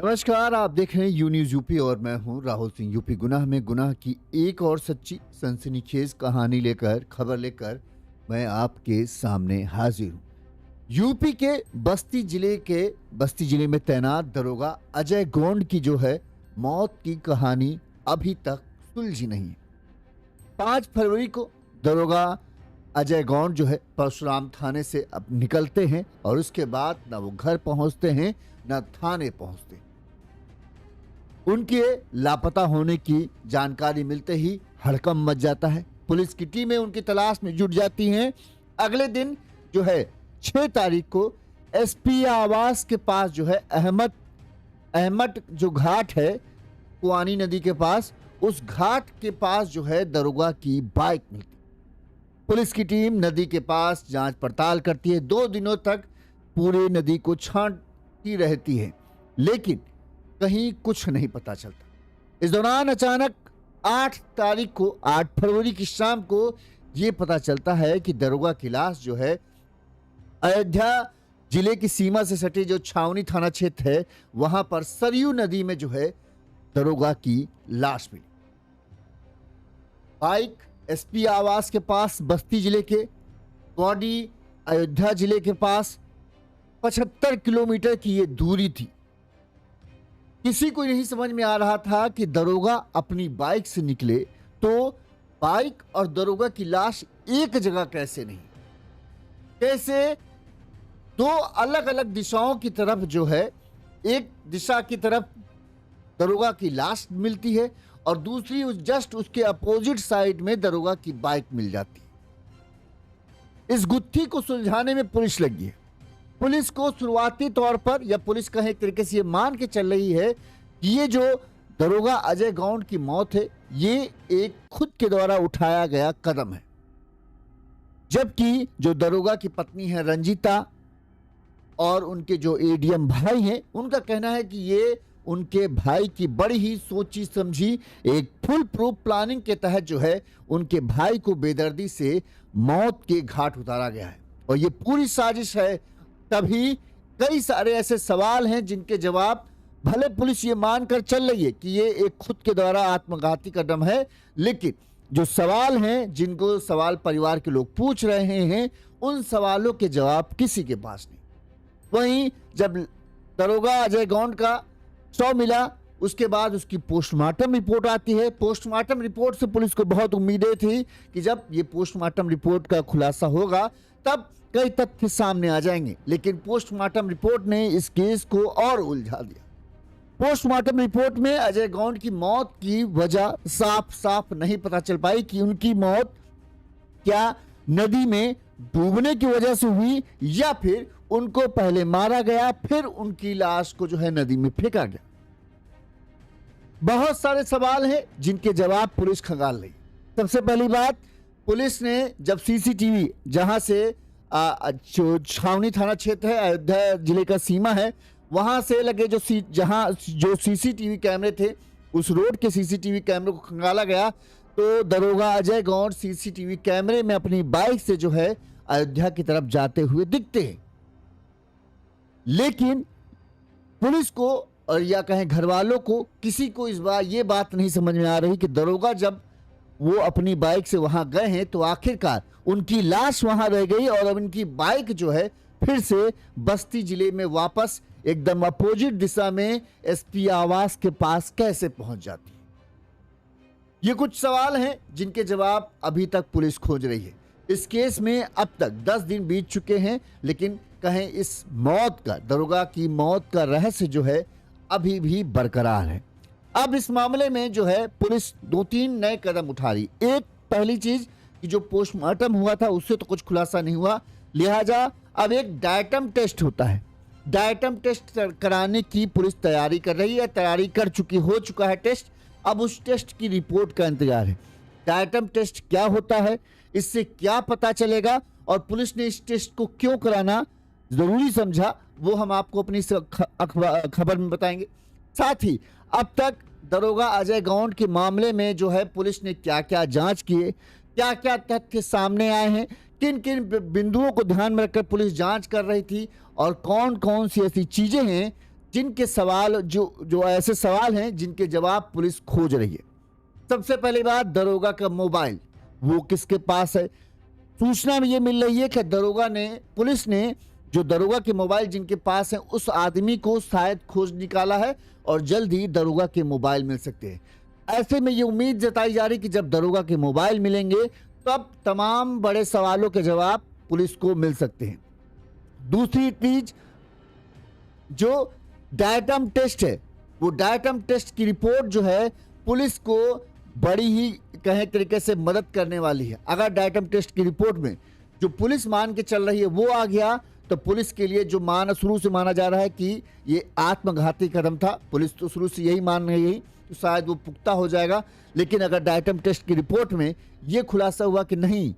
नमस्कार, आप देख रहे हैं यू न्यूज़ यूपी और मैं हूं राहुल सिंह। यूपी गुनाह में गुनाह की एक और सच्ची सनसनीखेज कहानी लेकर खबर लेकर मैं आपके सामने हाजिर हूं। यूपी के बस्ती जिले में तैनात दरोगा अजय गोंड की जो है मौत की कहानी अभी तक सुलझी नहीं है। 5 फरवरी को दरोगा अजय गौंड जो है परशुराम थाने से अब निकलते हैं और उसके बाद ना वो घर पहुंचते हैं ना थाने पहुंचते। उनके लापता होने की जानकारी मिलते ही हड़कंप मच जाता है। पुलिस की टीमें उनकी तलाश में जुट जाती हैं। अगले दिन जो है 6 तारीख को एसपी आवास के पास जो है अहमद जो घाट है कुआनी नदी के पास, उस घाट के पास जो है दरोगा की बाइक मिलती। पुलिस की टीम नदी के पास जांच पड़ताल करती है। 2 दिनों तक पूरे नदी को छांटती रहती है, लेकिन कहीं कुछ नहीं पता चलता। इस दौरान अचानक 8 फरवरी की शाम को यह पता चलता है कि दरोगा की लाश जो है अयोध्या जिले की सीमा से सटे जो छावनी थाना क्षेत्र है वहां पर सरयू नदी में जो है दरोगा की लाश मिली। बाइक एसपी आवास के पास बस्ती जिले के, बॉडी अयोध्या जिले के पास 75 किलोमीटर की ये दूरी थी। किसी को नहीं समझ में आ रहा था कि दरोगा अपनी बाइक से निकले तो बाइक और दरोगा की लाश एक जगह कैसे नहीं, कैसे 2 अलग अलग दिशाओं की तरफ जो है, एक दिशा की तरफ दरोगा की लाश मिलती है और दूसरी जस्ट उसके अपोजिट साइड में दरोगा की बाइक मिल जाती है। इस गुत्थी को सुलझाने में पुलिस लगी है। पुलिस को शुरुआती तौर पर, या पुलिस कहे एक तरीके से ये मान के चल रही है कि ये जो दरोगा अजय गौंड की मौत है ये एक खुद के द्वारा उठाया गया कदम है। जबकि जो दरोगा की पत्नी है रंजीता और उनके जो एडीएम भाई हैं, उनका कहना है कि ये उनके भाई की बड़ी ही सोची समझी एक फुल प्रूफ प्लानिंग के तहत जो है उनके भाई को बेदर्दी से मौत के घाट उतारा गया है और ये पूरी साजिश है। तभी कई सारे ऐसे सवाल हैं जिनके जवाब भले पुलिस ये मानकर चल रही है कि ये एक खुद के द्वारा आत्मघाती कदम है, लेकिन जो सवाल हैं जिनको सवाल परिवार के लोग पूछ रहे हैं उन सवालों के जवाब किसी के पास नहीं। वहीं जब दरोगा अजय गौंड का शव मिला उसके बाद उसकी पोस्टमार्टम रिपोर्ट आती है। पोस्टमार्टम रिपोर्ट से पुलिस को बहुत उम्मीदें थी कि जब ये पोस्टमार्टम रिपोर्ट का खुलासा होगा तब कई तथ्य सामने आ जाएंगे, लेकिन पोस्टमार्टम रिपोर्ट ने इस केस को और उलझा दिया। पोस्टमार्टम रिपोर्ट में अजय गौंड की मौत की वजह साफ साफ नहीं पता चल पाई कि उनकी मौत क्या नदी में डूबने की वजह से हुई या फिर उनको पहले मारा गया फिर उनकी लाश को जो है नदी में फेंका गया। बहुत सारे सवाल हैं जिनके जवाब पुलिस खंगाल रही। सबसे पहली बात, पुलिस ने जब सीसीटीवी जहां से जो छावनी थाना क्षेत्र है अयोध्या जिले का सीमा है वहां से लगे जहां जो सीसीटीवी कैमरे थे उस रोड के सीसीटीवी कैमरे को खंगाला गया तो दरोगा अजय गौंड सीसीटीवी कैमरे में अपनी बाइक से जो है अयोध्या की तरफ जाते हुए दिखते हैं। लेकिन पुलिस को और या कहें घर वालों को किसी को इस बार ये बात नहीं समझ में आ रही कि दरोगा जब वो अपनी बाइक से वहां गए हैं तो आखिरकार उनकी लाश वहां रह गई और अब उनकी बाइक जो है फिर से बस्ती जिले में वापस एकदम अपोजिट दिशा में एसपी आवास के पास कैसे पहुंच जाती है। ये कुछ सवाल हैं जिनके जवाब अभी तक पुलिस खोज रही है। इस केस में अब तक 10 दिन बीत चुके हैं, लेकिन कहें इस मौत का, दरोगा की मौत का रहस्य जो है अभी भी बरकरार है। अब इस मामले में जो है पुलिस 2-3 नए कदम उठा रही। एक, पहली चीज कि जो पोस्टमार्टम हुआ था उससे तो कुछ खुलासा नहीं हुआ, लिहाजा अब एक डायटम टेस्ट होता है। डायटम टेस्ट कराने की पुलिस तैयारी कर रही है, तैयारी कर चुकी, हो चुका है टेस्ट। अब उस टेस्ट की रिपोर्ट का इंतजार है। डायटम टेस्ट क्या होता है, इससे क्या पता चलेगा और पुलिस ने इस टेस्ट को क्यों कराना जरूरी समझा, वो हम आपको अपनी खबर में बताएंगे। साथ ही अब तक दरोगा अजय गौंड के मामले में जो है पुलिस ने क्या क्या जांच किए, क्या क्या तथ्य सामने आए हैं, किन किन बिंदुओं को ध्यान में रखकर पुलिस जांच कर रही थी और कौन कौन सी ऐसी चीजें हैं जिनके सवाल जो ऐसे सवाल हैं जिनके जवाब पुलिस खोज रही है। सबसे पहली बात, दरोगा का मोबाइल वो किसके पास है। सूचना में ये मिल रही है कि पुलिस ने जो दरोगा के मोबाइल जिनके पास है उस आदमी को शायद खोज निकाला है और जल्द ही दरोगा के मोबाइल मिल सकते हैं। ऐसे में ये उम्मीद जताई जा रही कि जब दरोगा के मोबाइल मिलेंगे तब तमाम बड़े सवालों के जवाब पुलिस को मिल सकते हैं। दूसरी चीज, जो डायटम टेस्ट है, वो डायटम टेस्ट की रिपोर्ट जो है पुलिस को बड़ी ही कहें तरीके से मदद करने वाली है। अगर डायटम टेस्ट की रिपोर्ट में जो पुलिस मान के चल रही है वो आ गया तो पुलिस के लिए जो शुरू से माना जा रहा है कि ये आत्मघाती कदम था, पुलिस तो शुरू से यही मान रही है, तो शायद वो पुख्ता हो जाएगा। लेकिन अगर डायटम टेस्ट की रिपोर्ट में ये खुलासा हुआ कि नहीं,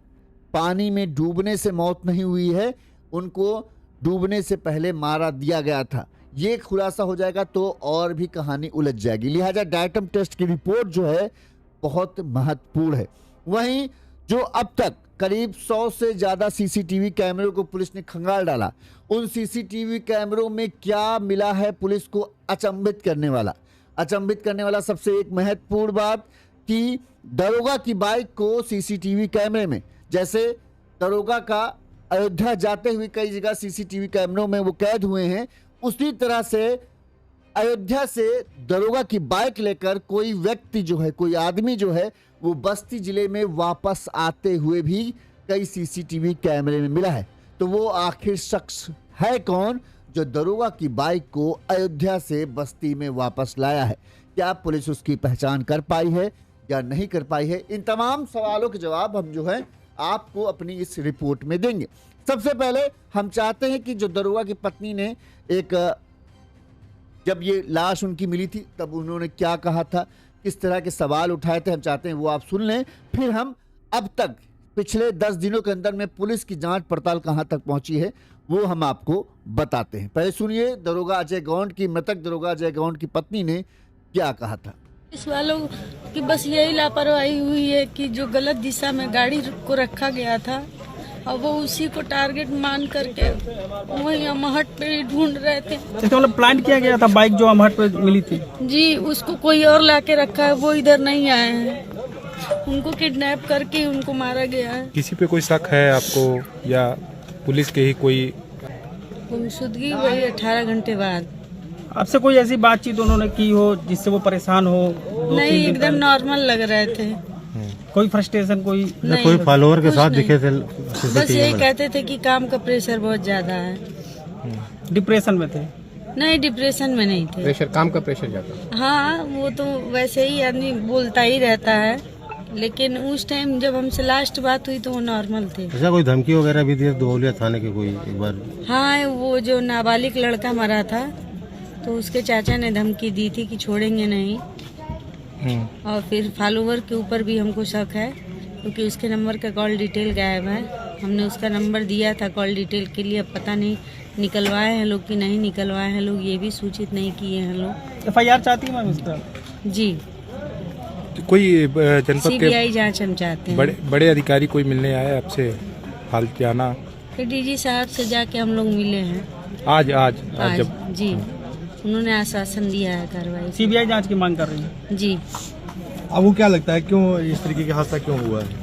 पानी में डूबने से मौत नहीं हुई है, उनको डूबने से पहले मारा दिया गया था, ये खुलासा हो जाएगा तो और भी कहानी उलझ जाएगी। लिहाजा डायटम टेस्ट की रिपोर्ट जो है बहुत महत्वपूर्ण है। वहीं जो अब तक करीब 100 से ज्यादा सीसीटीवी कैमरों को पुलिस ने खंगाल डाला, उन सीसीटीवी कैमरों में क्या मिला है पुलिस को अचंभित करने वाला सबसे एक महत्वपूर्ण बात कि दरोगा की बाइक को सीसीटीवी कैमरे में, जैसे दरोगा का अयोध्या जाते हुए कई जगह सीसीटीवी कैमरों में वो कैद हुए हैं, उसी तरह से अयोध्या से दरोगा की बाइक लेकर कोई व्यक्ति जो है, कोई आदमी जो है, वो बस्ती जिले में वापस आते हुए भी कई सीसीटीवी कैमरे में मिला है। तो वो आखिर शख्स है कौन जो दरोगा की बाइक को अयोध्या से बस्ती में वापस लाया है? क्या पुलिस उसकी पहचान कर पाई है या नहीं कर पाई है? इन तमाम सवालों के जवाब हम जो है आपको अपनी इस रिपोर्ट में देंगे। सबसे पहले हम चाहते हैं कि जो दरोगा की पत्नी ने जब ये लाश उनकी मिली थी तब उन्होंने क्या कहा था, किस तरह के सवाल उठाए थे, हम चाहते हैं वो आप सुन लें। फिर हम अब तक पिछले 10 दिनों के अंदर में पुलिस की जांच पड़ताल कहां तक पहुंची है वो हम आपको बताते हैं। पहले सुनिए दरोगा अजय गौंड की, मृतक दरोगा अजय गौंड की पत्नी ने क्या कहा था। इस वालों की बस यही लापरवाही हुई है कि जो गलत दिशा में गाड़ी को रखा गया था और वो उसी को टारगेट मान करके वही अमहट पे ही ढूंढ रहे थे। तो मतलब प्लान किया गया था बाइक जो अमहट पे मिली थी? जी, उसको कोई और लाके रखा है, वो इधर नहीं आए हैं, उनको किडनैप करके उनको मारा गया है। किसी पे कोई शक है आपको या पुलिस के ही कोई? गुमशुदगी हुई 18 घंटे बाद। आपसे कोई ऐसी बातचीत उन्होंने की हो जिससे वो परेशान हो? नहीं, एकदम नॉर्मल लग रहे थे। कोई फ्रस्ट्रेशन कोई फॉलोअर के साथ दिखे थे? बस यही कहते थे कि काम का प्रेशर बहुत ज्यादा है। डिप्रेशन में थे? नहीं, डिप्रेशन में नहीं थे। प्रेशर, काम का प्रेशर ज्यादा? हाँ, वो तो वैसे ही आदमी बोलता ही रहता है, लेकिन उस टाइम जब हमसे लास्ट बात हुई तो वो नॉर्मल थे। ऐसा कोई धमकी वगैरह भी दी दुबौलिया थाने के कोई एक बार? हाँ, वो जो नाबालिग लड़का मरा था तो उसके चाचा ने धमकी दी थी कि छोड़ेंगे नहीं। और फिर फॉलोवर के ऊपर भी हमको शक है क्योंकि उसके नंबर का कॉल डिटेल गायब है। हमने उसका नंबर दिया था कॉल डिटेल के लिए, अब पता नहीं निकलवाए हैं लोग कि नहीं निकलवाए हैं लोग, ये भी सूचित नहीं किए हैं लोग। FIR चाहती है मैम इस पर? जी, तो कोई जनपद के CBI जांच हम चाहते हैं। बड़े अधिकारी कोई मिलने आए आपसे हाल जाना? फिर DG साहब से जाके हम लोग मिले हैं आज आज। जी, उन्होंने आश्वासन दिया है कार्रवाई। CBI जांच की मांग कर रही है? जी। आपको क्या लगता है क्यों इस तरीके का हादसा क्यों हुआ है?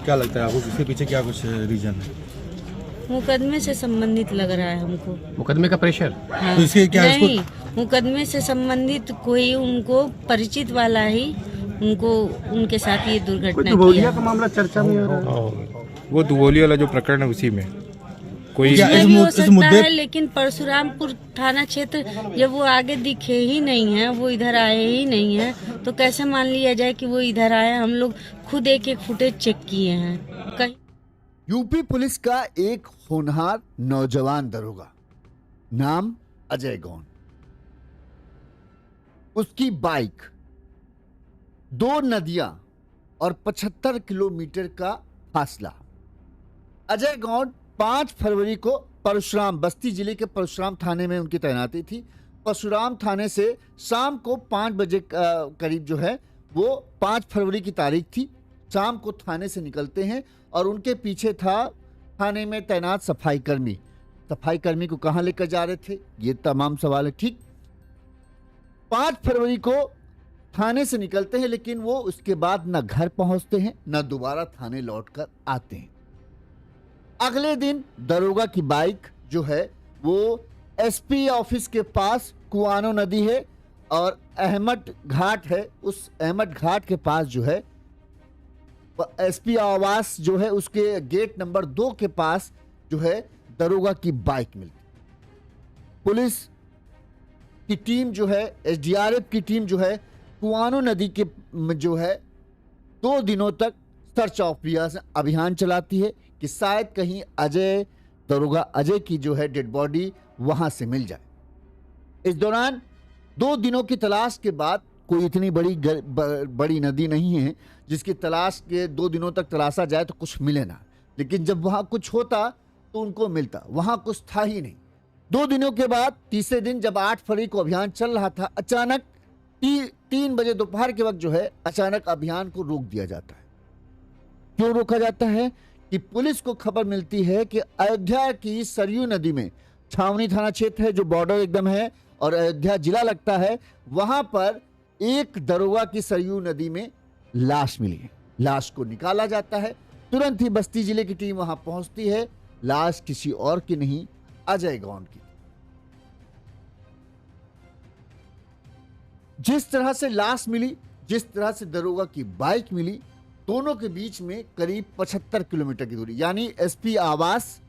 क्या लगता है आपको, इसके पीछे क्या कुछ रीजन है? मुकदमे से संबंधित लग रहा है हमको। मुकदमे का प्रेशर? हाँ। तो इसके क्या नहीं, मुकदमे से संबंधित कोई उनको परिचित वाला ही उनको उनके साथ ये दुर्घटना की है। का मामला चर्चा में हो रहा है? वो दुबौली वाला जो प्रकरण है उसी में कोई इसमें भी हो सकता है, लेकिन परशुरामपुर थाना क्षेत्र जब वो आगे दिखे ही नहीं है, वो इधर आए ही नहीं है, तो कैसे मान लिया जाए कि वो इधर आए? हम लोग खुद एक फुटेज चेक किए हैं। कहीं यूपी पुलिस का एक होनहार नौजवान दरोगा, नाम अजय गौंड, उसकी बाइक 2 नदियां और 75 किलोमीटर का फासला। अजय गौंड 5 फरवरी को परशुराम, बस्ती जिले के परशुराम थाने में उनकी तैनाती थी। परशुराम थाने से शाम को 5 बजे करीब जो है वो 5 फरवरी की तारीख थी, शाम को थाने से निकलते हैं और उनके पीछे था थाने में तैनात सफाई कर्मी। सफाई कर्मी को कहाँ लेकर जा रहे थे, ये तमाम सवाल है। ठीक 5 फरवरी को थाने से निकलते हैं, लेकिन वो उसके बाद ना घर पहुंचते हैं ना दोबारा थाने लौटकर आते हैं। अगले दिन दरोगा की बाइक जो है वो एसपी ऑफिस के पास कुआनो नदी है और अहमद घाट है, उस अहमद घाट के पास जो है एसपी आवास जो है उसके गेट नंबर 2 के पास जो है दरोगा की बाइक मिलती। पुलिस की टीम जो है, एसडीआरएफ की टीम जो है कुआनो नदी के जो है 2 दिनों तक सर्च ऑपरेशन अभियान चलाती है कि शायद कहीं अजय, दरोगा अजय की जो है डेड बॉडी वहां से मिल जाए। इस दौरान 2 दिनों की तलाश के बाद, कोई इतनी बड़ी नदी नहीं है जिसकी तलाश के 2 दिनों तक तलाशा जाए तो कुछ मिले ना, लेकिन जब वहां कुछ होता तो उनको मिलता, वहां कुछ था ही नहीं। 2 दिनों के बाद तीसरे दिन जब 8 फरवरी को अभियान चल रहा था, अचानक 3 बजे दोपहर के वक्त जो है अचानक अभियान को रोक दिया जाता है। क्यों रोका जाता है कि पुलिस को खबर मिलती है कि अयोध्या की सरयू नदी में, छावनी थाना क्षेत्र है जो बॉर्डर एकदम है और अयोध्या जिला लगता है, वहां पर एक दरोगा की सरयू नदी में लाश मिली है। लाश को निकाला जाता है, तुरंत ही बस्ती जिले की टीम वहां पहुंचती है। लाश किसी और की नहीं, अजय गौंड की। जिस तरह से लाश मिली, जिस तरह से दरोगा की बाइक मिली, दोनों के बीच में करीब 75 किलोमीटर की दूरी, यानी एसपी आवास,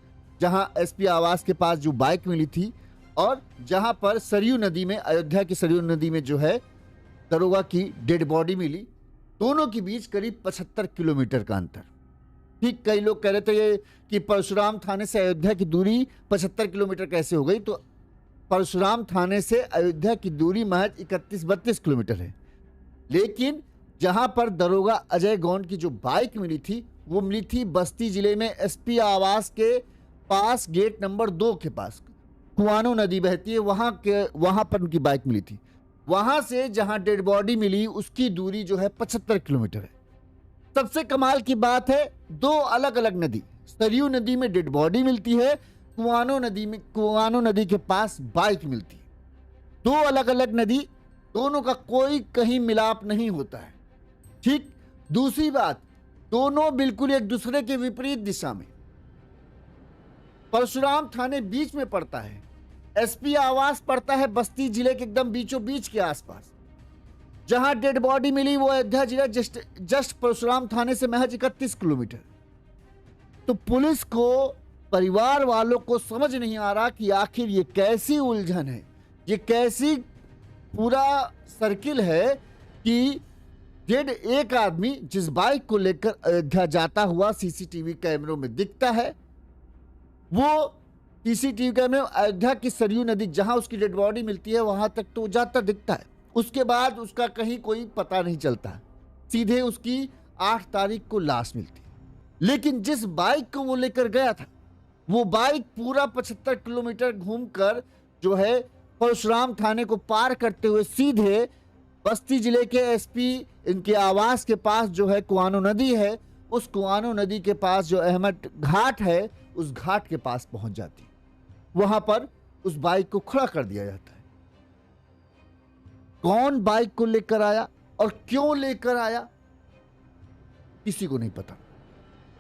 जहां एसपी आवास के पास जो बाइक मिली थी और जहां पर सरयू नदी में, अयोध्या की सरयू नदी में जो है दरोगा की डेड बॉडी मिली, दोनों के बीच करीब 75 किलोमीटर का अंतर। ठीक, कई लोग कह रहे थे कि परशुराम थाने से अयोध्या की दूरी 75 किलोमीटर कैसे हो गई, तो परशुराम थाने से अयोध्या की दूरी महज 31-32 किलोमीटर है। लेकिन जहां पर दरोगा अजय गौंड की जो बाइक मिली थी वो मिली थी बस्ती जिले में एसपी आवास के पास, गेट नंबर 2 के पास कुआनो नदी बहती है, वहां पर उनकी बाइक मिली थी। वहां से जहां डेड बॉडी मिली उसकी दूरी जो है 75 किलोमीटर है। सबसे कमाल की बात है, 2 अलग अलग नदी, सरयू नदी में डेड बॉडी मिलती है, कुआनो नदी के पास बाइक मिलती है। 2 अलग अलग नदी, दोनों का कोई कहीं मिलाप नहीं होता है। ठीक, दूसरी बात, दोनों बिल्कुल एक दूसरे के विपरीत दिशा में। परशुराम थाने बीच में पड़ता है, एसपी आवास पड़ता है बस्ती जिले के एकदम बीचों बीच के आसपास। जहां डेड बॉडी मिली वो अयोध्या जिला जस्ट परशुराम थाने से महज 31 किलोमीटर। तो पुलिस को, परिवार वालों को समझ नहीं आ रहा कि आखिर ये कैसी उलझन है, ये कैसी पूरा सर्किल है कि डेड एक आदमी जिस बाइक को लेकर अयोध्या जाता हुआ सीसीटीवी कैमरों में दिखता है, वो सीसीटीवी कैमरे में अयोध्या की सरयू नदी जहां उसकी डेड बॉडी मिलती है वहां तक तो जाता दिखता है। उसके बाद उसका कहीं कोई पता नहीं चलता, सीधे उसकी 8 तारीख को लाश मिलती है। लेकिन जिस बाइक को वो लेकर गया था वो बाइक पूरा 75 किलोमीटर घूमकर जो है परशुराम थाने को पार करते हुए सीधे बस्ती जिले के एसपी इनके आवास के पास जो है कुआनो नदी है, उस कुआनो नदी के पास जो अहमद घाट है उस घाट के पास पहुंच जाती है। वहां पर उस बाइक को खड़ा कर दिया जाता है। कौन बाइक को लेकर आया और क्यों लेकर आया किसी को नहीं पता।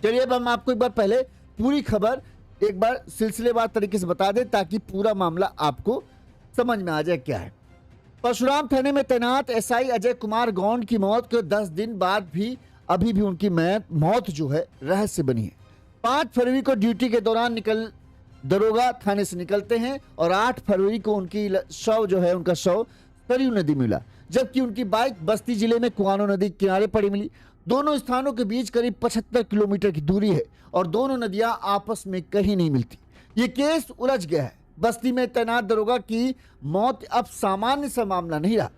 चलिए अब हम आपको एक बार पहले पूरी खबर एक बार सिलसिलेवार तरीके से बता दें ताकि पूरा मामला आपको समझ में आ जाए क्या है। परशुराम थाने में तैनात एसआई अजय कुमार गौंड की मौत के 10 दिन बाद भी अभी भी उनकी मौत जो है रहस्य बनी है। 5 फरवरी को ड्यूटी के दौरान दरोगा थाने से निकलते हैं और 8 फरवरी को उनकी शव जो है, उनका शव सरयू नदी मिला, जबकि उनकी बाइक बस्ती जिले में कुआनो नदी के किनारे पड़ी मिली। दोनों स्थानों के बीच करीब 75 किलोमीटर की दूरी है और दोनों नदियां आपस में कहीं नहीं मिलती। ये केस उलझ गया है। बस्ती में तैनात दरोगा की मौत अब सामान्य सा मामला नहीं रहा।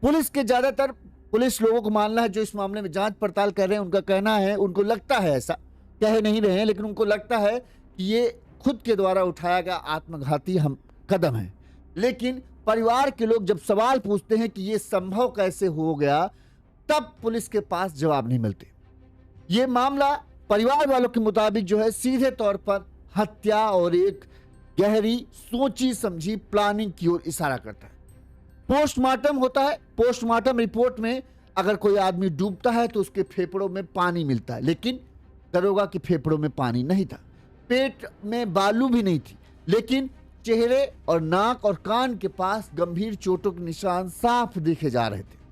पुलिस के ज्यादातर पुलिस लोगों को मानना है जो इस मामले में जांच पड़ताल कर रहे हैं, उनका कहना है, उनको लगता है, ऐसा कह नहीं रहे हैं लेकिन उनको लगता है कि ये खुद के द्वारा उठाया गया आत्मघाती कदम है। लेकिन परिवार के लोग जब सवाल पूछते हैं कि ये संभव कैसे हो गया, तब पुलिस के पास जवाब नहीं मिलते। ये मामला परिवार वालों के मुताबिक जो है सीधे तौर पर हत्या और एक गहरी सोची समझी प्लानिंग की ओर इशारा करता है। पोस्टमार्टम होता है। पोस्टमार्टम रिपोर्ट में अगर कोई आदमी डूबता है तो उसके फेफड़ों में पानी मिलता है, लेकिन दरोगा के फेफड़ों में पानी नहीं था, पेट में बालू भी नहीं थी, लेकिन चेहरे और नाक और कान के पास गंभीर चोटों के निशान साफ देखे जा रहे थे।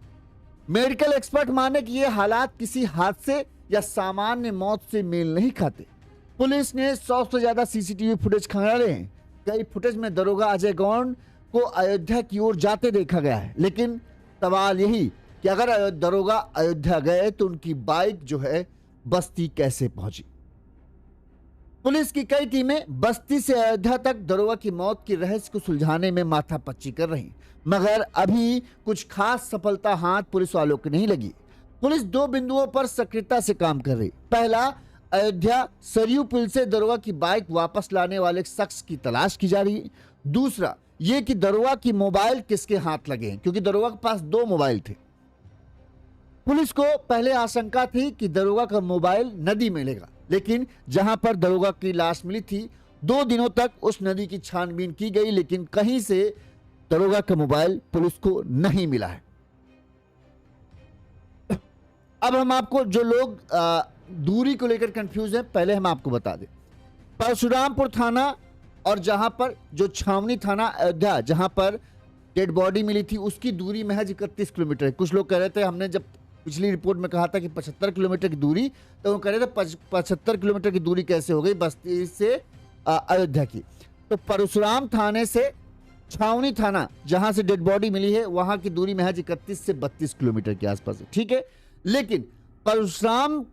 मेडिकल एक्सपर्ट माने कि ये हालात किसी हादसे या सामान्य मौत से मेल नहीं खाते। पुलिस ने 100 से ज्यादा सीसीटीवी फुटेज खंगाले हैं। कई फुटेज में दरोगा अजय गौंड को अयोध्या की ओर जाते देखा गया है, लेकिन सवाल यही कि अगर दरोगा अयोध्या गए तो उनकी बाइक जो है बस्ती कैसे पहुंची। पुलिस की कई टीमें बस्ती से अयोध्या तक दरोगा की मौत की रहस्य को सुलझाने में माथापच्ची कर रही, मगर अभी कुछ खास सफलता हाथ पुलिस वालों की नहीं लगी। पुलिस 2 बिंदुओं पर सक्रियता से काम कर रही। पहला, अयोध्या सरयू पुल से दरोगा की बाइक वापस लाने वाले शख्स की तलाश की जा रही है। दूसरा ये कि दरोगा की मोबाइल किसके हाथ लगे हैं, क्योंकि दरोगा के पास 2 मोबाइल थे। पुलिस को पहले आशंका थी कि दरोगा का मोबाइल नदी में मिलेगा, लेकिन जहां पर दरोगा की लाश मिली थी 2 दिनों तक उस नदी की छानबीन की गई, लेकिन कहीं से दरोगा का मोबाइल पुलिस को नहीं मिला है। अब हम आपको, जो लोग दूरी को लेकर कंफ्यूज हैं, पहले हम आपको बता दें। परशुरामपुर थाना और जहां पर जो छावनी थाना अयोध्या, जहां पर डेड बॉडी मिली थी, उसकी दूरी महज 31 किलोमीटर है। कुछ लोग कह रहे थे, हमने जब पिछली रिपोर्ट में कहा था कि 75 किलोमीटर की दूरी, तो वो कह रहे थे 75 किलोमीटर की दूरी कैसे हो गई बस्ती से अयोध्या की। तो परशुराम थाने से छावनी थाना, जहां से डेड बॉडी मिली है, वहां की दूरी महज 31 से 32 किलोमीटर के आसपास है, ठीक है। लेकिन परशुराम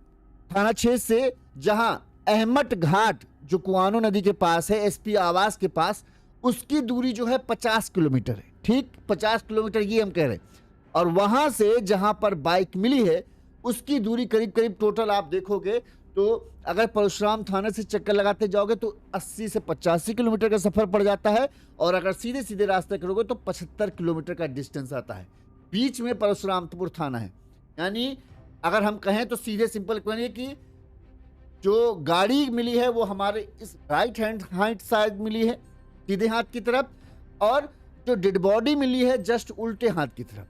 थाना क्षेत्र से जहां अहमद घाट जो कुआनो नदी के पास है, एसपी आवास के पास, उसकी दूरी जो है 50 किलोमीटर है, ठीक 50 किलोमीटर ये हम कह रहे हैं। और वहां से जहां पर बाइक मिली है उसकी दूरी करीब करीब टोटल आप देखोगे तो अगर परशुराम थाने से चक्कर लगाते जाओगे तो 80 से 85 किलोमीटर का सफर पड़ जाता है, और अगर सीधे सीधे रास्ते करोगे तो 75 किलोमीटर का डिस्टेंस आता है। बीच में परशुरामपुर थाना है, यानी अगर हम कहें तो सीधे सिंपल कहेंगे कि जो गाड़ी मिली है वो हमारे इस राइट हैंड साइड मिली है सीधे हाथ की तरफ, और जो डेड बॉडी मिली है जस्ट उल्टे हाथ की तरफ।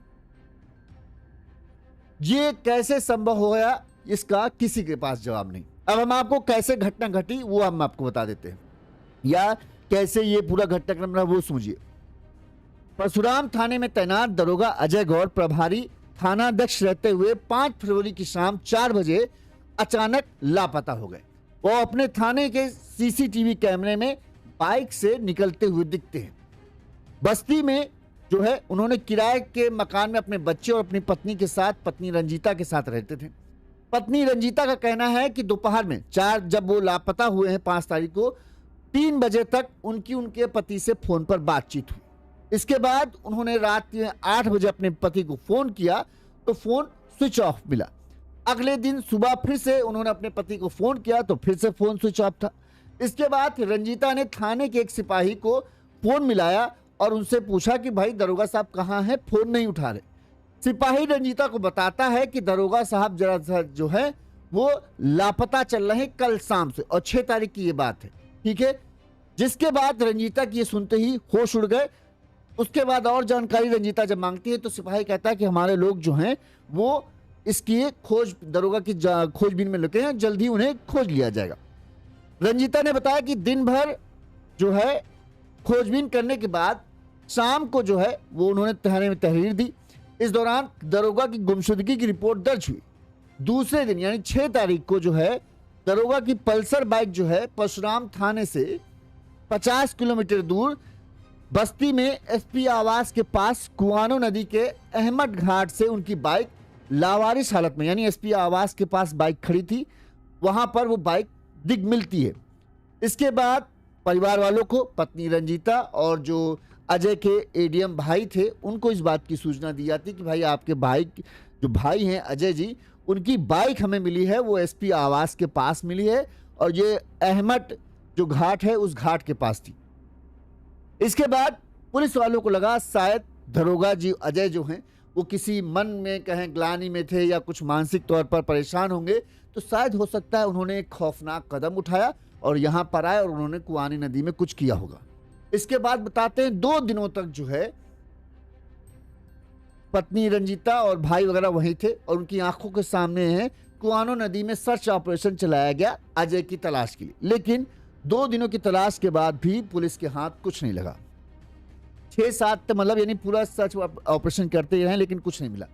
ये कैसे संभव हो गया, इसका किसी के पास जवाब नहीं। अब हम आपको कैसे घटना घटी वो हम आपको बता देते हैं, या कैसे ये पूरा घटनाक्रम रहा वो समझिए। परशुराम थाने में तैनात दरोगा अजय गौड़ प्रभारी थानाध्यक्ष रहते हुए 5 फरवरी की शाम 4 बजे अचानक लापता हो गए। वो अपने थाने के सीसीटीवी कैमरे में बाइक से निकलते हुए दिखते हैं। बस्ती में जो है उन्होंने किराए के मकान में अपने बच्चे और अपनी पत्नी के साथ, पत्नी रंजीता के साथ रहते थे। पत्नी रंजीता का कहना है कि दोपहर में 4, जब वो लापता हुए हैं 5 तारीख को, 3 बजे तक उनके पति से फोन पर बातचीत हुई। इसके बाद उन्होंने रात में 8 बजे अपने पति को फोन किया तो फोन स्विच ऑफ मिला। अगले दिन सुबह फिर से उन्होंने अपने पति को फोन किया तो फिर से फोन स्विच ऑफ था। इसके बाद रंजीता ने थाने के एक सिपाही को फोन मिलाया और उनसे पूछा कि भाई दरोगा साहब कहाँ हैं, फोन नहीं उठा रहे। सिपाही रंजीता को बताता है कि दरोगा साहब जरा जो है वो लापता चल रहे हैं कल शाम से, और 6 तारीख की ये बात है, ठीक है। जिसके बाद रंजीता की ये सुनते ही होश उड़ गए। उसके बाद और जानकारी रंजीता जब मांगती है तो सिपाही कहता है कि हमारे लोग जो हैं वो इसकी खोज, दरोगा की खोजबीन में लगे हैं, जल्द ही उन्हें खोज लिया जाएगा। रंजीता ने बताया कि दिन भर जो है खोजबीन करने के बाद शाम को जो है वो उन्होंने थाने में तहरीर दी। इस दौरान दरोगा की गुमशुदगी की रिपोर्ट दर्ज हुई। दूसरे दिन यानी 6 तारीख को जो है दरोगा की पल्सर बाइक जो है परशुराम थाने से 50 किलोमीटर दूर बस्ती में एसपी आवास के पास कुआनो नदी के अहमद घाट से उनकी बाइक लावारिस हालत में, यानी एसपी आवास के पास बाइक खड़ी थी, वहां पर वो बाइक दिख मिलती है। इसके बाद परिवार वालों को, पत्नी रंजीता और जो अजय के एडीएम भाई थे, उनको इस बात की सूचना दी जाती कि भाई आपके भाई, जो भाई हैं अजय जी, उनकी बाइक हमें मिली है, वो एसपी आवास के पास मिली है और ये अहमद जो घाट है उस घाट के पास थी। इसके बाद पुलिस वालों को लगा शायद दरोगा जी अजय जो हैं वो किसी मन में कहें ग्लानि में थे या कुछ मानसिक तौर पर परेशान होंगे, तो शायद हो सकता है उन्होंने एक खौफनाक कदम उठाया और यहाँ पर आए और उन्होंने कुआनी नदी में कुछ किया होगा। इसके बाद बताते हैं 2 दिनों तक जो है पत्नी रंजीता और भाई वगैरह वहीं थे और उनकी आंखों के सामने है कुआनो नदी में सर्च ऑपरेशन चलाया गया अजय की तलाश के लिए। लेकिन 2 दिनों की तलाश के बाद भी पुलिस के हाथ कुछ नहीं लगा। 6-7 मतलब यानी पूरा सर्च ऑपरेशन करते ही रहे लेकिन कुछ नहीं मिला।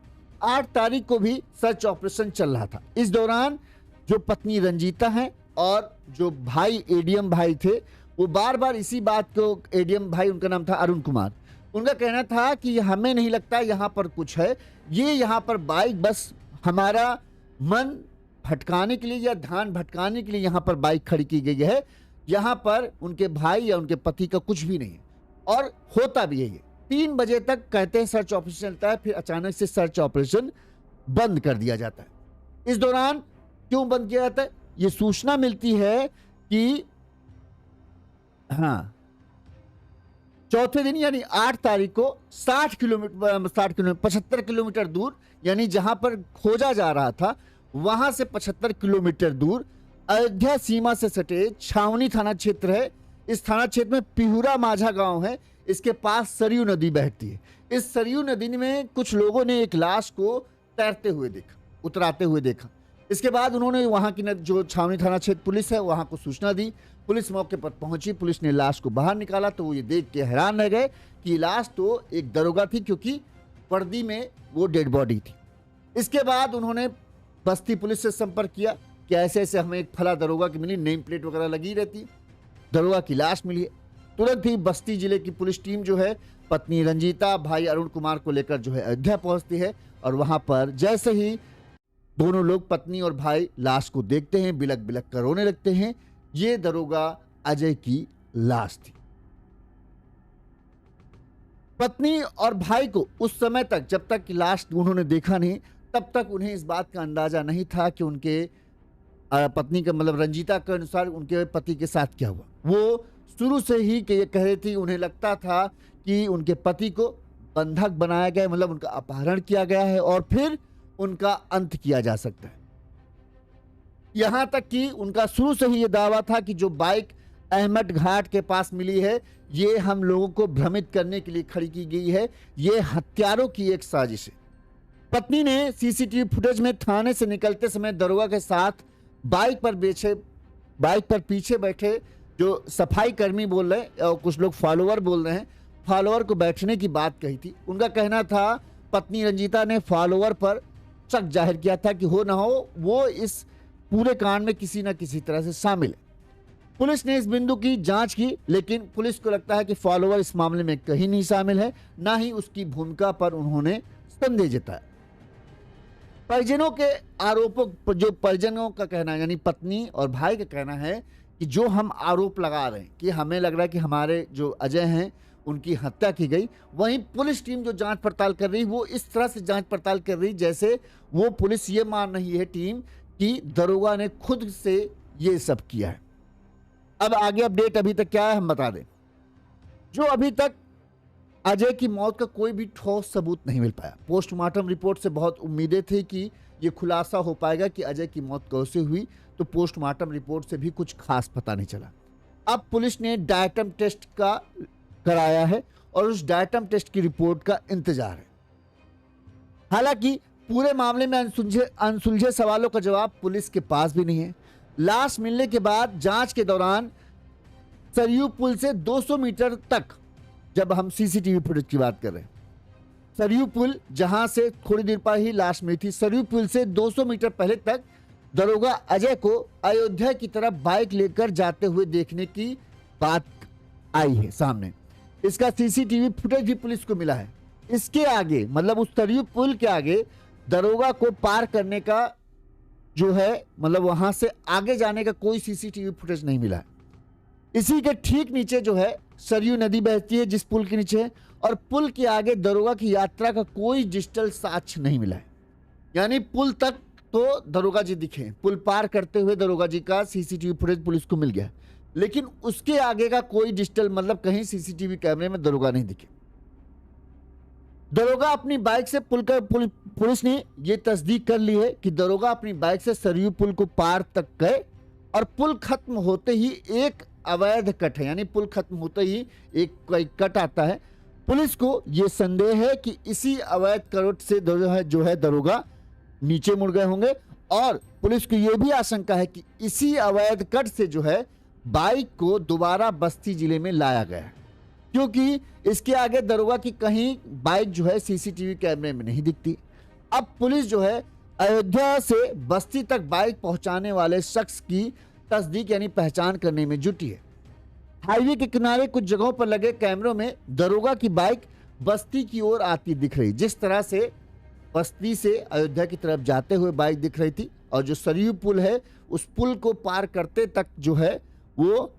8 तारीख को भी सर्च ऑपरेशन चल रहा था। इस दौरान जो पत्नी रंजीता है और जो भाई एडीएम भाई थे वो बार बार इसी बात को, एडीएम भाई उनका नाम था अरुण कुमार, उनका कहना था कि हमें नहीं लगता यहाँ पर कुछ है, ये यहाँ पर बाइक बस हमारा मन भटकाने के लिए या ध्यान भटकाने के लिए यहाँ पर बाइक खड़ी की गई है, यहाँ पर उनके भाई या उनके पति का कुछ भी नहीं है। और होता भी है ये। 3 बजे तक कहते हैं सर्च ऑपरेशन चलता है, फिर अचानक से सर्च ऑपरेशन बंद कर दिया जाता है। इस दौरान क्यों बंद किया जाता है? ये सूचना मिलती है कि हाँ, चौथे दिन यानी 8 तारीख को 75 किलोमीटर दूर यानी जहां पर खोजा जा रहा था वहां से 75 किलोमीटर दूर अयोध्या सीमा से सटे छावनी थाना क्षेत्र है। इस थाना क्षेत्र में पिहुरा माझा गांव है, इसके पास सरयू नदी बहती है। इस सरयू नदी में कुछ लोगों ने एक लाश को तैरते हुए देखा, उतराते हुए देखा। इसके बाद उन्होंने वहां की जो छावनी थाना क्षेत्र पुलिस है वहां को सूचना दी। पुलिस मौके पर पहुंची, पुलिस ने लाश को बाहर निकाला तो वो ये देख के हैरान रह गए कि लाश तो एक दरोगा थी, क्योंकि वर्दी में वो डेड बॉडी थी। इसके बाद उन्होंने बस्ती पुलिस से संपर्क किया कि ऐसे ऐसे हमें एक फला दरोगा की मिली, नेम प्लेट वगैरह लगी रहती, दरोगा की लाश मिली है। तुरंत ही बस्ती जिले की पुलिस टीम जो है पत्नी रंजीता, भाई अरुण कुमार को लेकर जो है अयोध्या पहुंचती है और वहां पर जैसे ही दोनों लोग पत्नी और भाई लाश को देखते हैं, बिलक बिलक कर रोने लगते हैं। ये दरोगा अजय की लाश थी। पत्नी और भाई को उस समय तक, जब तक लाश उन्होंने देखा नहीं, तब तक उन्हें इस बात का अंदाजा नहीं था कि उनके पत्नी का मतलब रंजीता के अनुसार उनके पति के साथ क्या हुआ। वो शुरू से ही ये कह रही थी, उन्हें लगता था कि उनके पति को बंधक बनाया गया, मतलब उनका अपहरण किया गया है और फिर उनका अंत किया जा सकता है। यहां तक कि उनका शुरू से ही यह दावा था कि जो बाइक अहमद घाट के पास मिली है ये हम लोगों को भ्रमित करने के लिए खड़ी की गई है, ये हत्यारों की एक साजिश है। पत्नी ने सीसीटीवी फुटेज में थाने से निकलते समय दरोगा के साथ बाइक पर पीछे बैठे जो सफाई कर्मी बोल रहे हैं और कुछ लोग फॉलोअर बोल रहे हैं, फॉलोअर को बैठने की बात कही थी। उनका कहना था पत्नी रंजीता ने फॉलोअर पर शक जाहिर किया था कि हो ना हो वो इस पूरे कांड में किसी न किसी तरह से शामिल है। पुलिस ने इस बिंदु की जांच की, लेकिन पुलिस को लगता है कि फॉलोअर इस मामले में कहीं नहीं शामिल है, ना ही उसकी भूमिका पर उन्होंने संदेह जताया। परिजनों के आरोपों पर जो परिजनों का कहना है यानी पत्नी और भाई का कहना है कि जो हम आरोप लगा रहे हैं कि हमें लग रहा है कि हमारे जो अजय हैं उनकी हत्या की गई, वहीं पुलिस टीम जो जांच पड़ताल कर रही वो इस तरह से जांच पड़ताल कर रही जैसे वो पुलिस ये मान रही है टीम कि दरोगा ने खुद से ये सब किया है। अब आगे अपडेट अभी तक क्या है हम बता दें। जो अभी तक अजय की मौत का कोई भी ठोस सबूत नहीं मिल पाया। पोस्टमार्टम रिपोर्ट से बहुत उम्मीदें थी कि ये खुलासा हो पाएगा कि अजय की मौत कैसे हुई, तो पोस्टमार्टम रिपोर्ट से भी कुछ खास पता नहीं चला। अब पुलिस ने डायटम टेस्ट का कराया है और उस डायटम टेस्ट की रिपोर्ट का इंतजार है। हालांकि पूरे मामले में अनसुलझे सवालों का जवाब पुलिस के पास भी नहीं है। लाश मिलने के बाद जांच के दौरान सरयू पुल से 200 मीटर तक, जब हम सीसीटीवी फुटेज की बात कर रहे हैं, सरयू पुल जहां से थोड़ी देर पर ही लाश मिली थी, सरयू पुल से 200 मीटर पहले तक दरोगा अजय को अयोध्या की तरफ बाइक लेकर जाते हुए देखने की बात आई है सामने। इसका सीसीटीवी फुटेज भी पुलिस को मिला है। इसके आगे मतलब उस सरयू पुल के आगे दरोगा को पार करने का जो है मतलब वहां से आगे जाने का कोई सीसीटीवी फुटेज नहीं मिला है। इसी के ठीक नीचे जो है सरयू नदी बहती है जिस पुल के नीचे है, और पुल के आगे दरोगा की यात्रा का कोई डिजिटल साक्ष्य नहीं मिला है। यानी पुल तक तो दरोगा जी दिखे, पुल पार करते हुए दरोगा जी का सीसीटीवी फुटेज पुलिस को मिल गया, लेकिन उसके आगे का कोई डिजिटल मतलब कहीं सीसीटीवी कैमरे में दरोगा नहीं दिखे। दरोगा अपनी बाइक से पुलिस ने यह तस्दीक कर ली है कि दरोगा अपनी बाइक से सरयू पुल को पार तक गए और पुल खत्म होते ही एक अवैध कट है, यानी पुल खत्म होते ही एक कट आता है, पुलिस को यह संदेह है कि इसी अवैध करोट से जो है दरोगा नीचे मुड़ गए होंगे, और पुलिस को यह भी आशंका है कि इसी अवैध कट से जो है बाइक को दोबारा बस्ती जिले में लाया गया है, क्योंकि इसके आगे दरोगा की कहीं बाइक जो है सीसीटीवी कैमरे में नहीं दिखती। अब पुलिस जो है अयोध्या से बस्ती तक बाइक पहुंचाने वाले शख्स की तस्दीक यानी पहचान करने में जुटी है। हाईवे के किनारे कुछ जगहों पर लगे कैमरों में दरोगा की बाइक बस्ती की ओर आती दिख रही, जिस तरह से बस्ती से अयोध्या की तरफ जाते हुए बाइक दिख रही थी, और जो सरयू पुल है उस पुल को पार करते तक जो है वो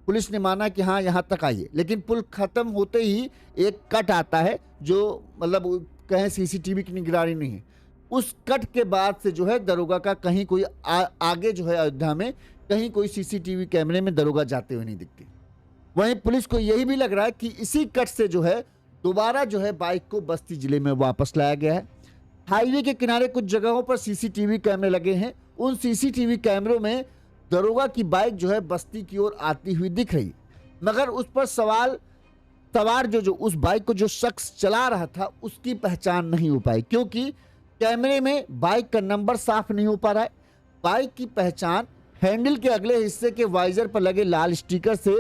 पुलिस ने माना कि हाँ यहाँ तक आइए, लेकिन पुल खत्म होते ही एक कट आता है जो मतलब कहें सीसीटीवी की निगरानी नहीं है। उस कट के बाद से जो है दरोगा का कहीं कोई आगे जो है अयोध्या में कहीं कोई सीसीटीवी कैमरे में दरोगा जाते हुए नहीं दिखती। वहीं पुलिस को यही भी लग रहा है कि इसी कट से जो है दोबारा जो है बाइक को बस्ती जिले में वापस लाया गया है। हाईवे के किनारे कुछ जगहों पर सीसीटीवी कैमरे लगे हैं, उन सीसीटीवी कैमरों में दरोगा की बाइक जो है बस्ती की ओर आती हुई दिख रही, मगर उस पर सवार जो उस बाइक को जो शख्स चला रहा था उसकी पहचान नहीं हो पाई, क्योंकि कैमरे में बाइक का नंबर साफ नहीं हो पा रहा है। बाइक की पहचान हैंडल के अगले हिस्से के वाइजर पर लगे लाल स्टिकर से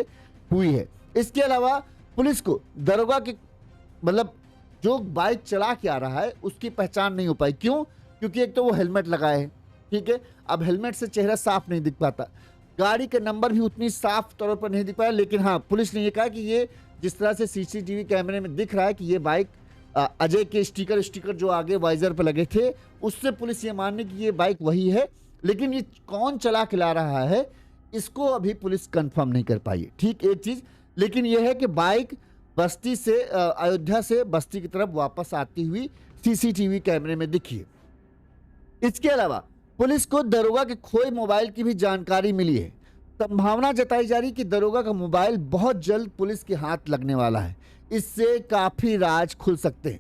हुई है। इसके अलावा पुलिस को दरोगा के मतलब जो बाइक चला के आ रहा है उसकी पहचान नहीं हो पाई। क्यों? क्योंकि एक तो वो हेलमेट लगाए है, ठीक है, अब हेलमेट से चेहरा साफ नहीं दिख पाता, गाड़ी का नंबर भी उतनी साफ तौर पर नहीं दिख पाया। लेकिन हाँ, पुलिस ने ये कहा कि ये जिस तरह से सीसीटीवी कैमरे में दिख रहा है कि ये बाइक अजय के स्टिकर जो आगे वाइजर पर लगे थे उससे पुलिस ये मानने की ये बाइक वही है, लेकिन ये कौन चला के ला रहा है इसको अभी पुलिस कंफर्म नहीं कर पाई है। ठीक एक चीज लेकिन यह है कि बाइक बस्ती से अयोध्या से बस्ती की तरफ वापस आती हुई सीसीटीवी कैमरे में दिखी है। इसके अलावा पुलिस को दरोगा के खोए मोबाइल की भी जानकारी मिली है। संभावना जताई जा रही कि दरोगा का मोबाइल बहुत जल्द पुलिस के हाथ लगने वाला है, इससे काफी राज खुल सकते हैं।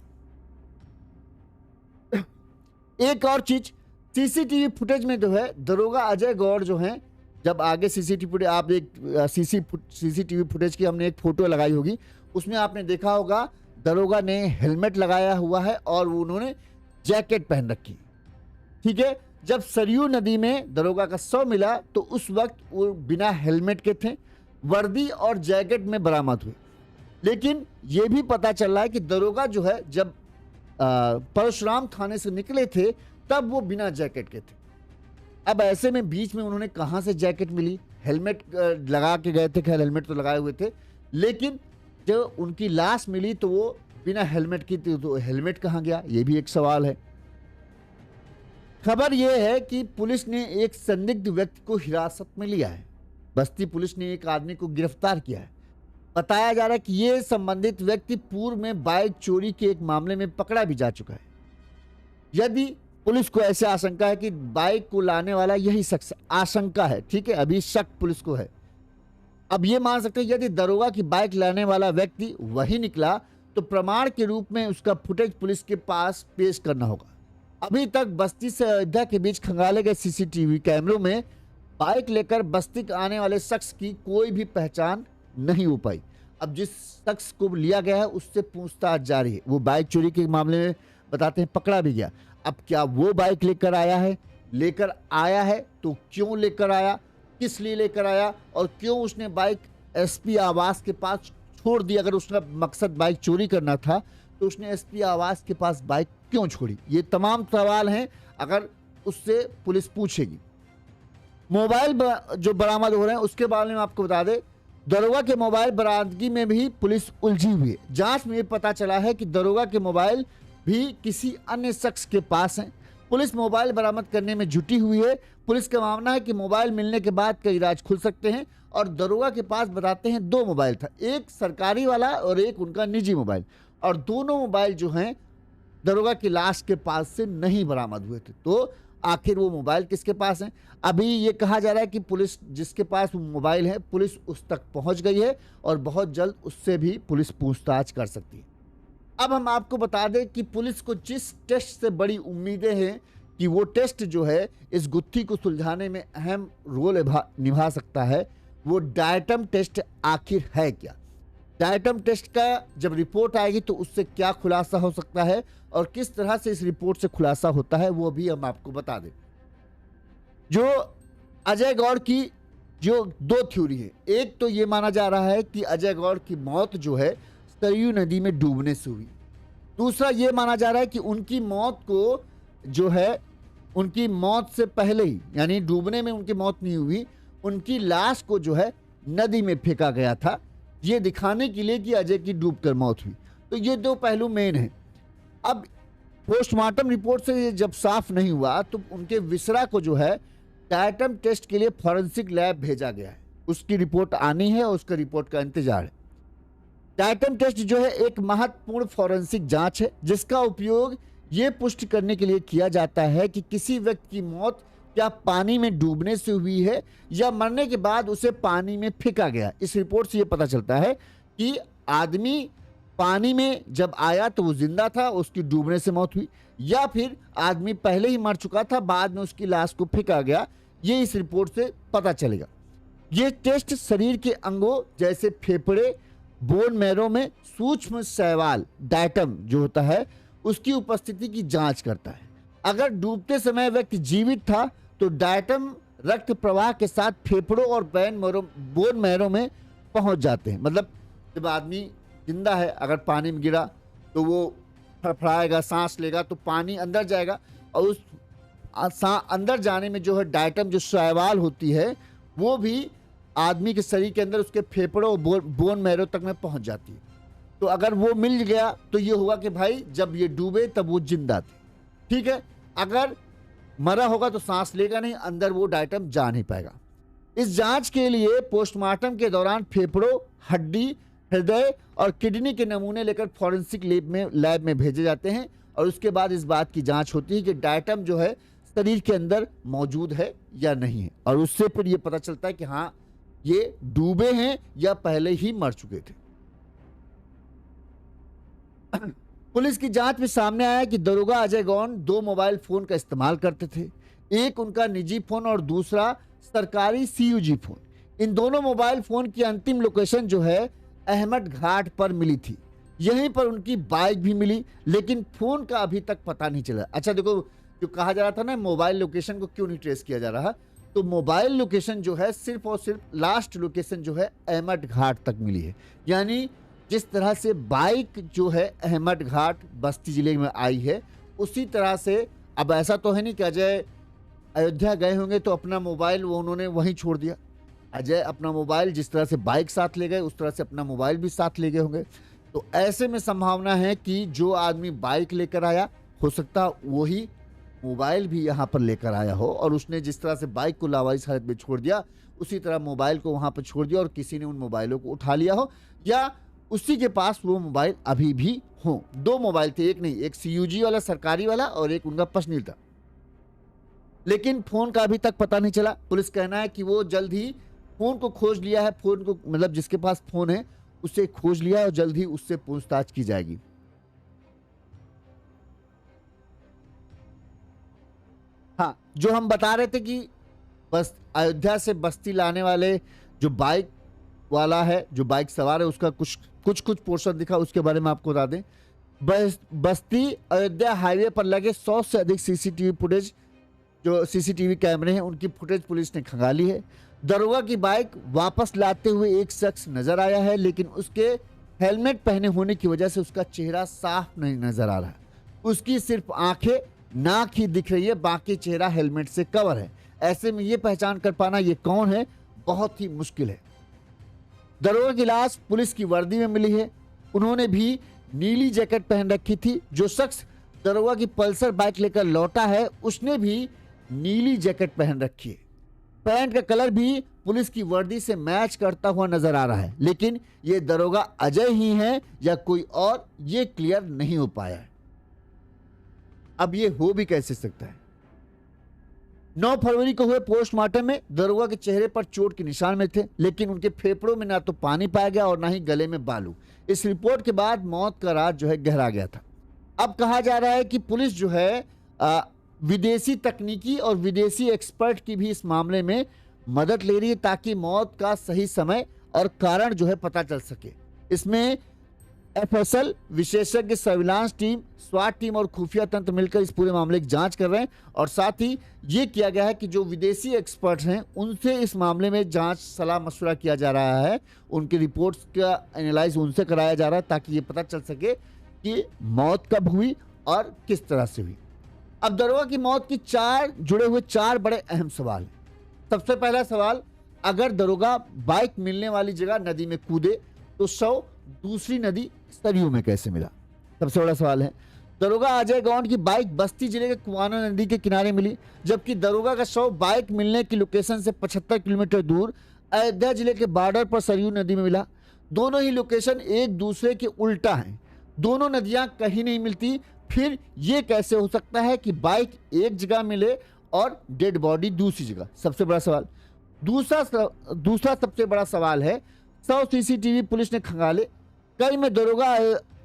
एक और चीज, सीसीटीवी फुटेज में जो है दरोगा अजय गौड़ जो हैं, जब आगे सीसीटीवी फुटेज आप एक सीसीटीवी फुटेज की हमने एक फोटो लगाई होगी, उसमें आपने देखा होगा दरोगा ने हेलमेट लगाया हुआ है और उन्होंने जैकेट पहन रखी, ठीक है। जब सरयू नदी में दरोगा का शव मिला तो उस वक्त वो बिना हेलमेट के थे, वर्दी और जैकेट में बरामद हुए। लेकिन यह भी पता चल रहा है कि दरोगा जो है जब परशुराम थाने से निकले थे तब वो बिना जैकेट के थे। अब ऐसे में बीच में उन्होंने कहां से जैकेट मिली? हेलमेट लगा के गए थे, खैर हेलमेट तो लगाए हुए थे, लेकिन जब उनकी लाश मिली तो वो बिना हेलमेट की थी, तो हेलमेट कहां गया, ये भी एक सवाल है। खबर यह है कि पुलिस ने एक संदिग्ध व्यक्ति को हिरासत में लिया है। बस्ती पुलिस ने एक आदमी को गिरफ्तार किया है। बताया जा रहा है कि यह संबंधित व्यक्ति पूर्व में बाइक चोरी के एक मामले में पकड़ा भी जा चुका है। यदि पुलिस को ऐसे आशंका है कि बाइक को लाने वाला यही शख्स, आशंका है, ठीक है, अभी शक पुलिस को है। अब ये मान सकते हैं यदि दरोगा की बाइक लाने वाला व्यक्ति वही निकला तो प्रमाण के रूप में उसका फुटेज पुलिस के पास पेश करना होगा। अभी तक बस्ती से अयोध्या के बीच खंगाले गए सीसीटीवी कैमरों में बाइक लेकर बस्ती आने वाले शख्स की कोई भी पहचान नहीं हो पाई। अब जिस शख्स को लिया गया है उससे पूछताछ जारी है। वो बाइक चोरी के मामले में बताते हैं पकड़ा भी गया। अब क्या वो बाइक लेकर आया है तो क्यों लेकर आया, किस लिए लेकर आया और क्यों उसने बाइक एसपी आवास के पास छोड़ दी? अगर उसका मकसद बाइक चोरी करना था तो उसने एसपी आवास के पास बाइक क्यों छोड़ी? ये तमाम सवाल हैं, अगर उससे पुलिस पूछेगी। मोबाइल जो बरामद हो रहे हैं उसके बारे में आपको बता दें, दरोगा के मोबाइल बरामदगी में भी पुलिस उलझी हुई है। जांच में पता चला है कि दरोगा के मोबाइल भी किसी अन्य शख्स के पास हैं। पुलिस मोबाइल बरामद करने में जुटी हुई है। पुलिस का मानना है कि मोबाइल मिलने के बाद कई राज खुल सकते हैं और दरोगा के पास बताते हैं 2 मोबाइल था, एक सरकारी वाला और एक उनका निजी मोबाइल, और दोनों मोबाइल जो हैं दरोगा की लाश के पास से नहीं बरामद हुए थे। तो आखिर वो मोबाइल किसके पास हैं? अभी ये कहा जा रहा है कि पुलिस जिसके पास वो मोबाइल है पुलिस उस तक पहुंच गई है और बहुत जल्द उससे भी पुलिस पूछताछ कर सकती है। अब हम आपको बता दें कि पुलिस को जिस टेस्ट से बड़ी उम्मीदें हैं कि वो टेस्ट जो है इस गुत्थी को सुलझाने में अहम रोल निभा सकता है, वो डायटम टेस्ट आखिर है क्या? डायटम टेस्ट का जब रिपोर्ट आएगी तो उससे क्या खुलासा हो सकता है और किस तरह से इस रिपोर्ट से खुलासा होता है वो भी हम आपको बता दें। जो अजय गौड़ की जो दो थ्योरी है, एक तो ये माना जा रहा है कि अजय गौड़ की मौत जो है सरयू नदी में डूबने से हुई। दूसरा ये माना जा रहा है कि उनकी मौत को जो है उनकी मौत से पहले ही, यानी डूबने में उनकी मौत नहीं हुई, उनकी लाश को जो है नदी में फेंका गया था, ये दिखाने के लिए कि अजय की डूबकर मौत हुई। तो ये दो पहलू मेन हैं। अब पोस्टमार्टम रिपोर्ट से ये जब साफ नहीं हुआ तो उनके विसरा को जो है डायटम टेस्ट के लिए फॉरेंसिक लैब भेजा गया है। उसकी रिपोर्ट आनी है और उसका रिपोर्ट का इंतजार है। डायटम टेस्ट जो है एक महत्वपूर्ण फॉरेंसिक जांच है जिसका उपयोग ये पुष्टि करने के लिए किया जाता है कि किसी व्यक्ति की मौत क्या पानी में डूबने से हुई है या मरने के बाद उसे पानी में फेंका गया। इस रिपोर्ट से ये पता चलता है कि आदमी पानी में जब आया तो वो जिंदा था, उसकी डूबने से मौत हुई, या फिर आदमी पहले ही मर चुका था, बाद में उसकी लाश को फेंका गया। ये इस रिपोर्ट से पता चलेगा। ये टेस्ट शरीर के अंगों जैसे फेफड़े, बोन मैरो में सूक्ष्म शैवाल डायटम जो होता है उसकी उपस्थिति की जांच करता है। अगर डूबते समय व्यक्ति जीवित था तो डायटम रक्त प्रवाह के साथ फेफड़ों और बोन मैरो में पहुंच जाते हैं। मतलब जब आदमी जिंदा है, अगर पानी में गिरा तो वो फड़फड़ाएगा, सांस लेगा तो पानी अंदर जाएगा और उस अंदर जाने में जो है डायटम जो शैवाल होती है वो भी आदमी के शरीर के अंदर उसके फेफड़ों और बोन मैरो तक में पहुंच जाती है। तो अगर वो मिल गया तो ये होगा कि भाई जब ये डूबे तब वो जिंदा थे, ठीक है। अगर मरा होगा तो सांस लेगा नहीं, अंदर वो डायटम जा नहीं पाएगा। इस जांच के लिए पोस्टमार्टम के दौरान फेफड़ों, हड्डी, हृदय और किडनी के नमूने लेकर फॉरेंसिक लैब में भेजे जाते हैं और उसके बाद इस बात की जांच होती है कि डायटम जो है शरीर के अंदर मौजूद है या नहीं है, और उससे फिर ये पता चलता है कि हाँ ये डूबे हैं या पहले ही मर चुके थे। पुलिस की जांच में सामने आया कि दरोगा अजय गौड़ दो मोबाइल फोन का इस्तेमाल करते थे, एक उनका निजी फोन और दूसरा सरकारी CUG फोन। इन दोनों मोबाइल फोन की अंतिम लोकेशन जो है अहमद घाट पर मिली थी। यहीं पर उनकी बाइक भी मिली, लेकिन फोन का अभी तक पता नहीं चला। अच्छा देखो, जो कहा जा रहा था ना मोबाइल लोकेशन को क्यों नहीं ट्रेस किया जा रहा, तो मोबाइल लोकेशन जो है सिर्फ और सिर्फ लास्ट लोकेशन जो है अहमद घाट तक मिली है। यानी जिस तरह से बाइक जो है अहमद घाट बस्ती जिले में आई है, उसी तरह से अब ऐसा तो है नहीं कि अजय अयोध्या गए होंगे तो अपना मोबाइल वो उन्होंने वहीं छोड़ दिया। अजय अपना मोबाइल जिस तरह से बाइक साथ ले गए उस तरह से अपना मोबाइल भी साथ ले गए होंगे। तो ऐसे में संभावना है कि जो आदमी बाइक लेकर आया हो सकता वही मोबाइल भी यहाँ पर लेकर आया हो, और उसने जिस तरह से बाइक को लावारिस हालत में छोड़ दिया उसी तरह मोबाइल को वहाँ पर छोड़ दिया और किसी ने उन मोबाइलों को उठा लिया हो, या उसी के पास वो मोबाइल अभी भी हो। दो मोबाइल थे, एक नहीं, एक CUG वाला सरकारी वाला और एक उनका पर्सनल था, लेकिन फोन का अभी तक पता नहीं चला। पुलिस कहना है कि वो जल्द ही फोन को खोज लिया है, फोन को मतलब जिसके पास फोन है उसे खोज लिया है और जल्द ही उससे पूछताछ की जाएगी। हाँ, जो हम बता रहे थे कि बस अयोध्या से बस्ती लाने वाले जो बाइक वाला है, जो बाइक सवार है, उसका कुछ पोर्शन दिखा, उसके बारे में आपको बता दें। बस्ती अयोध्या हाईवे पर लगे 100 से अधिक CCTV फुटेज, जो CCTV कैमरे हैं उनकी फुटेज पुलिस ने खंगाली है। दरोगा की बाइक वापस लाते हुए एक शख्स नजर आया है, लेकिन उसके हेलमेट पहने होने की वजह से उसका चेहरा साफ नहीं नजर आ रहा। उसकी सिर्फ आंखें, नाक ही दिख रही है, बाकी चेहरा हेलमेट से कवर है। ऐसे में ये पहचान कर पाना ये कौन है बहुत ही मुश्किल है। दरोगा की लाश पुलिस की वर्दी में मिली है। उन्होंने भी नीली जैकेट पहन रखी थी। जो शख्स दरोगा की पल्सर बाइक लेकर लौटा है उसने भी नीली जैकेट पहन रखी है। पैंट का कलर भी पुलिस की वर्दी से मैच करता हुआ नजर आ रहा है, लेकिन ये दरोगा अजय ही है या कोई और, ये क्लियर नहीं हो पाया है। अब ये हो भी कैसे सकता है। 9 फरवरी को हुए पोस्टमार्टम में दरोगा के चेहरे पर चोट के निशान में थे, लेकिन उनके फेफड़ों में ना तो पानी पाया गया और ना ही गले में बालू। इस रिपोर्ट के बाद मौत का राज जो है गहरा गया था। अब कहा जा रहा है कि पुलिस जो है विदेशी तकनीकी और विदेशी एक्सपर्ट की भी इस मामले में मदद ले रही है ताकि मौत का सही समय और कारण जो है पता चल सके। इसमें एफएसएल, विशेषज्ञ सर्विलांस टीम, स्वाट टीम और खुफिया तंत्र मिलकर इस पूरे मामले की जांच कर रहे हैं। और साथ ही ये किया गया है कि जो विदेशी एक्सपर्ट्स हैं उनसे इस मामले में जांच सलाह मशवरा किया जा रहा है, उनकी रिपोर्ट्स का एनालाइज उनसे कराया जा रहा है ताकि ये पता चल सके कि मौत कब हुई और किस तरह से हुई। अब दरोगा की मौत की जुड़े हुए चार बड़े अहम सवाल हैं। सबसे पहला सवाल, अगर दरोगा बाइक मिलने वाली जगह नदी में कूदे तो शव दूसरी नदी सरयू में कैसे मिला? सबसे बड़ा सवाल है। दरोगा अजय गौंड की बाइक बस्ती जिले के कुआनो नदी के किनारे मिली, जबकि दरोगा का शव बाइक मिलने की लोकेशन से 75 किलोमीटर दूर अयोध्या जिले के बॉर्डर पर सरयू नदी में मिला। दोनों ही लोकेशन एक दूसरे के उल्टा हैं, दोनों नदियां कहीं नहीं मिलती। फिर यह कैसे हो सकता है कि बाइक एक जगह मिले और डेड बॉडी दूसरी जगह? सबसे बड़ा सवाल। दूसरा सबसे बड़ा सवाल है, 100 सीसीटीवी पुलिस ने खंगाले, कई में दरोगा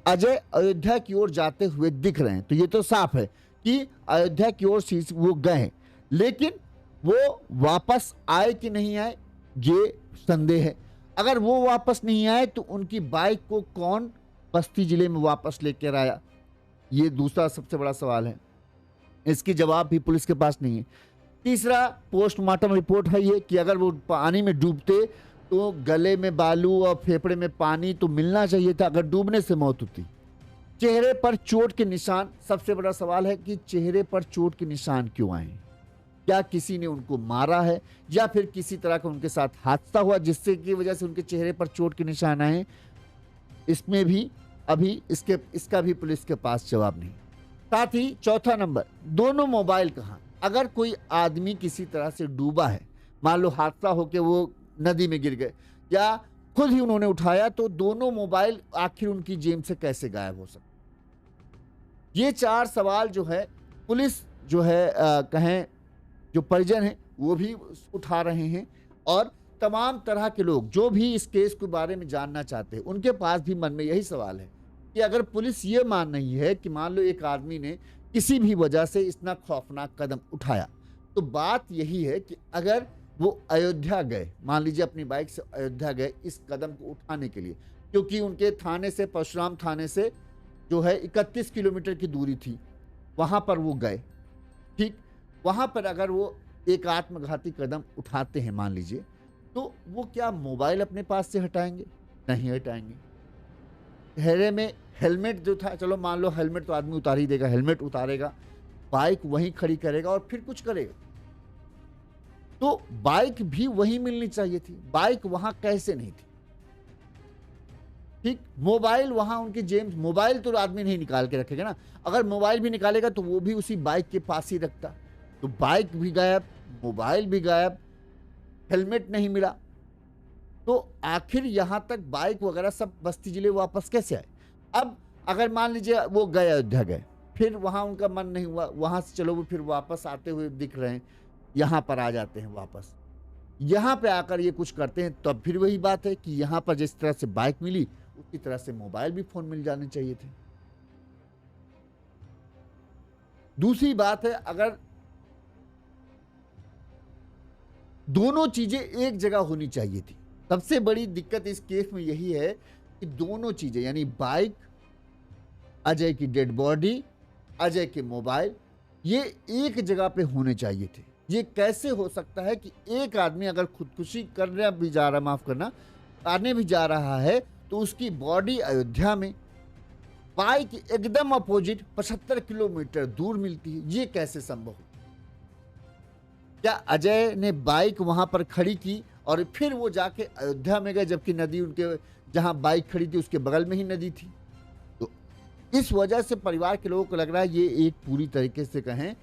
अजय अयोध्या की ओर जाते हुए दिख रहे हैं। तो ये तो साफ है कि अयोध्या की ओर वो गए, लेकिन वो वापस आए कि नहीं आए ये संदेह है। अगर वो वापस नहीं आए तो उनकी बाइक को कौन बस्ती जिले में वापस लेकर आया? ये दूसरा सबसे बड़ा सवाल है, इसकी जवाब भी पुलिस के पास नहीं है। तीसरा पोस्टमार्टम रिपोर्ट है ये कि अगर वो पानी में डूबते तो गले में बालू और फेफड़े में पानी तो मिलना चाहिए था, अगर डूबने से मौत होती। चेहरे पर चोट के निशान, सबसे बड़ा सवाल है कि चेहरे पर चोट के निशान क्यों आए? क्या किसी ने उनको मारा है या फिर किसी तरह का उनके साथ हादसा हुआ जिससे की वजह से उनके चेहरे पर चोट के निशान आए? इसमें भी अभी इसका भी पुलिस के पास जवाब नहीं। साथ ही चौथा नंबर, दोनों मोबाइल कहाँ? अगर कोई आदमी किसी तरह से डूबा है, मान लो हादसा होकर वो नदी में गिर गए या खुद ही उन्होंने उठाया, तो दोनों मोबाइल आखिर उनकी जेब से कैसे गायब हो सकते? ये चार सवाल जो है पुलिस जो है कहें जो परिजन हैं वो भी उठा रहे हैं, और तमाम तरह के लोग जो भी इस केस के बारे में जानना चाहते हैं उनके पास भी मन में यही सवाल है कि अगर पुलिस ये मान रही है कि मान लो एक आदमी ने किसी भी वजह से इतना खौफनाक कदम उठाया, तो बात यही है कि अगर वो अयोध्या गए, मान लीजिए अपनी बाइक से अयोध्या गए इस कदम को उठाने के लिए, क्योंकि उनके थाने से, परशुराम थाने से जो है 31 किलोमीटर की दूरी थी, वहाँ पर वो गए, ठीक, वहाँ पर अगर वो एक आत्मघाती कदम उठाते हैं मान लीजिए, तो वो क्या मोबाइल अपने पास से हटाएंगे? नहीं हटाएंगे। चेहरे में हेलमेट जो था, चलो मान लो हेलमेट तो आदमी उतार ही देगा, हेलमेट उतारेगा, बाइक वहीं खड़ी करेगा और फिर कुछ करेगा, तो बाइक भी वहीं मिलनी चाहिए थी, बाइक वहां कैसे नहीं थी? ठीक, मोबाइल वहां उनके जेब, मोबाइल तो आदमी नहीं निकाल के रखेगा ना, अगर मोबाइल भी निकालेगा तो वो भी उसी बाइक के पास ही रखता, तो बाइक भी गायब, मोबाइल भी गायब, हेलमेट नहीं मिला, तो आखिर यहां तक बाइक वगैरह सब बस्ती जिले वापस कैसे आए? अब अगर मान लीजिए वो गए, अयोध्या गए, फिर वहां उनका मन नहीं हुआ, वहां से चलो वो फिर वापस आते हुए दिख रहे हैं, यहाँ पर आ जाते हैं वापस, यहाँ पे आकर ये कुछ करते हैं, तब फिर वही बात है कि यहाँ पर जिस तरह से बाइक मिली उसी तरह से मोबाइल भी फोन मिल जाने चाहिए थे। दूसरी बात है, अगर दोनों चीजें एक जगह होनी चाहिए थी। सबसे बड़ी दिक्कत इस केस में यही है कि दोनों चीजें यानी बाइक, अजय की डेड बॉडी, अजय के मोबाइल, ये एक जगह पे होने चाहिए थे। ये कैसे हो सकता है कि एक आदमी अगर खुदकुशी करने भी जा रहा, माफ करना, करने भी जा रहा है, तो उसकी बॉडी अयोध्या में, बाइक एकदम अपोजिट 75 किलोमीटर दूर मिलती है? ये कैसे संभव हो? क्या अजय ने बाइक वहां पर खड़ी की और फिर वो जाके अयोध्या में गए, जबकि नदी उनके जहां बाइक खड़ी थी उसके बगल में ही नदी थी? तो इस वजह से परिवार के लोगों को लग रहा है ये एक पूरी तरीके से कहें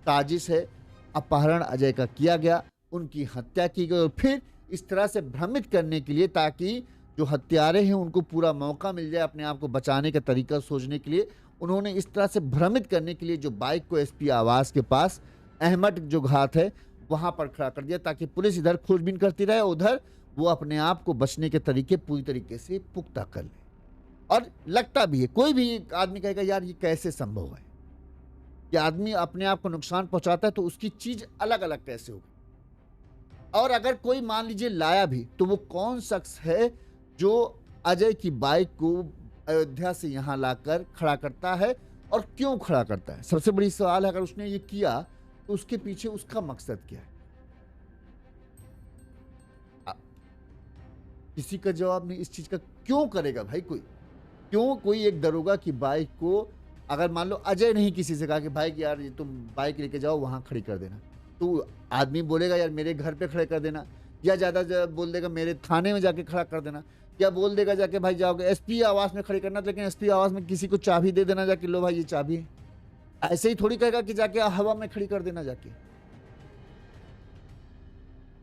साजिश है, अपहरण अजय का किया गया, उनकी हत्या की गई और फिर इस तरह से भ्रमित करने के लिए, ताकि जो हत्यारे हैं उनको पूरा मौका मिल जाए अपने आप को बचाने का तरीका सोचने के लिए, उन्होंने इस तरह से भ्रमित करने के लिए जो बाइक को एसपी आवास के पास अहमद जो घाट है वहां पर खड़ा कर दिया, ताकि पुलिस इधर खोजबीन करती रहे, उधर वो अपने आप को बचने के तरीके पूरी तरीके से पुख्ता कर ले। और लगता भी है, कोई भी आदमी कहेगा यार ये कैसे संभव है कि आदमी अपने आप को नुकसान पहुंचाता है, तो उसकी चीज अलग अलग कैसे होगी? और अगर कोई मान लीजिए लाया भी, तो वो कौन शख्स है जो अजय की बाइक को अयोध्या से यहाँ लाकर खड़ा करता है और क्यों खड़ा करता है? सबसे बड़ी सवाल है, अगर उसने ये किया तो उसके पीछे उसका मकसद क्या है? किसी का जवाब नहीं इस चीज का। क्यों करेगा भाई कोई? क्यों कोई एक दरोगा की बाइक को, अगर मान लो अजय नहीं किसी से कहा कि भाई यार ये तुम बाइक लेके जाओ वहां खड़ी कर देना, तो आदमी बोलेगा यार मेरे घर पे खड़े कर देना, या ज्यादा बोल देगा मेरे थाने में जाके खड़ा कर देना, या बोल देगा जाके भाई जाओगे एसपी आवास में खड़ी करना, लेकिन एसपी आवास में किसी को चाबी दे देना जाके, लो भाई ये चाबी है। ऐसे ही थोड़ी कहेगा कि जाके हवा में खड़ी कर देना जाके।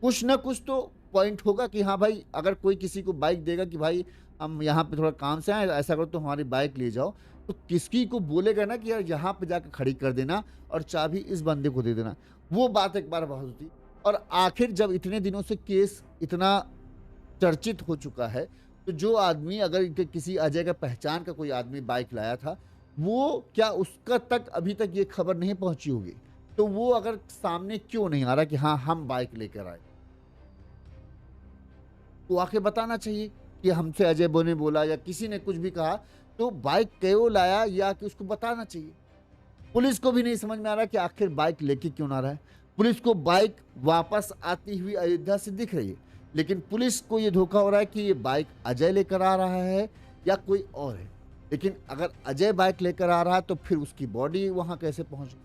कुछ ना कुछ तो पॉइंट होगा कि हाँ भाई, अगर कोई किसी को बाइक देगा कि भाई हम यहाँ पे थोड़ा काम से आए, ऐसा करो तो हमारी बाइक ले जाओ, तो किसकी को बोलेगा ना कि यार यहाँ पे जाकर खड़ी कर देना और चाबी इस बंदे को दे देना। वो बात एक बार बहुत होती। और आखिर जब इतने दिनों से केस इतना चर्चित हो चुका है, तो जो आदमी, अगर किसी अजय का पहचान का कोई आदमी बाइक लाया था, वो क्या उसका तक अभी तक ये खबर नहीं पहुंची होगी? तो वो अगर सामने क्यों नहीं आ रहा कि हाँ हम बाइक लेकर आए, तो आके बताना चाहिए कि हमसे अजय बो ने बोला या किसी ने कुछ भी कहा, तो बाइक क्यों लाया या कि उसको बताना चाहिए। पुलिस को भी नहीं समझ में आ रहा कि आखिर बाइक लेके क्यों ना रहा है। पुलिस को बाइक वापस आती हुई अयोध्या से दिख रही है, लेकिन पुलिस को ये धोखा हो रहा है कि ये बाइक अजय लेकर आ रहा है या कोई और है। लेकिन अगर अजय बाइक लेकर आ रहा है तो फिर उसकी बॉडी वहां कैसे पहुंच?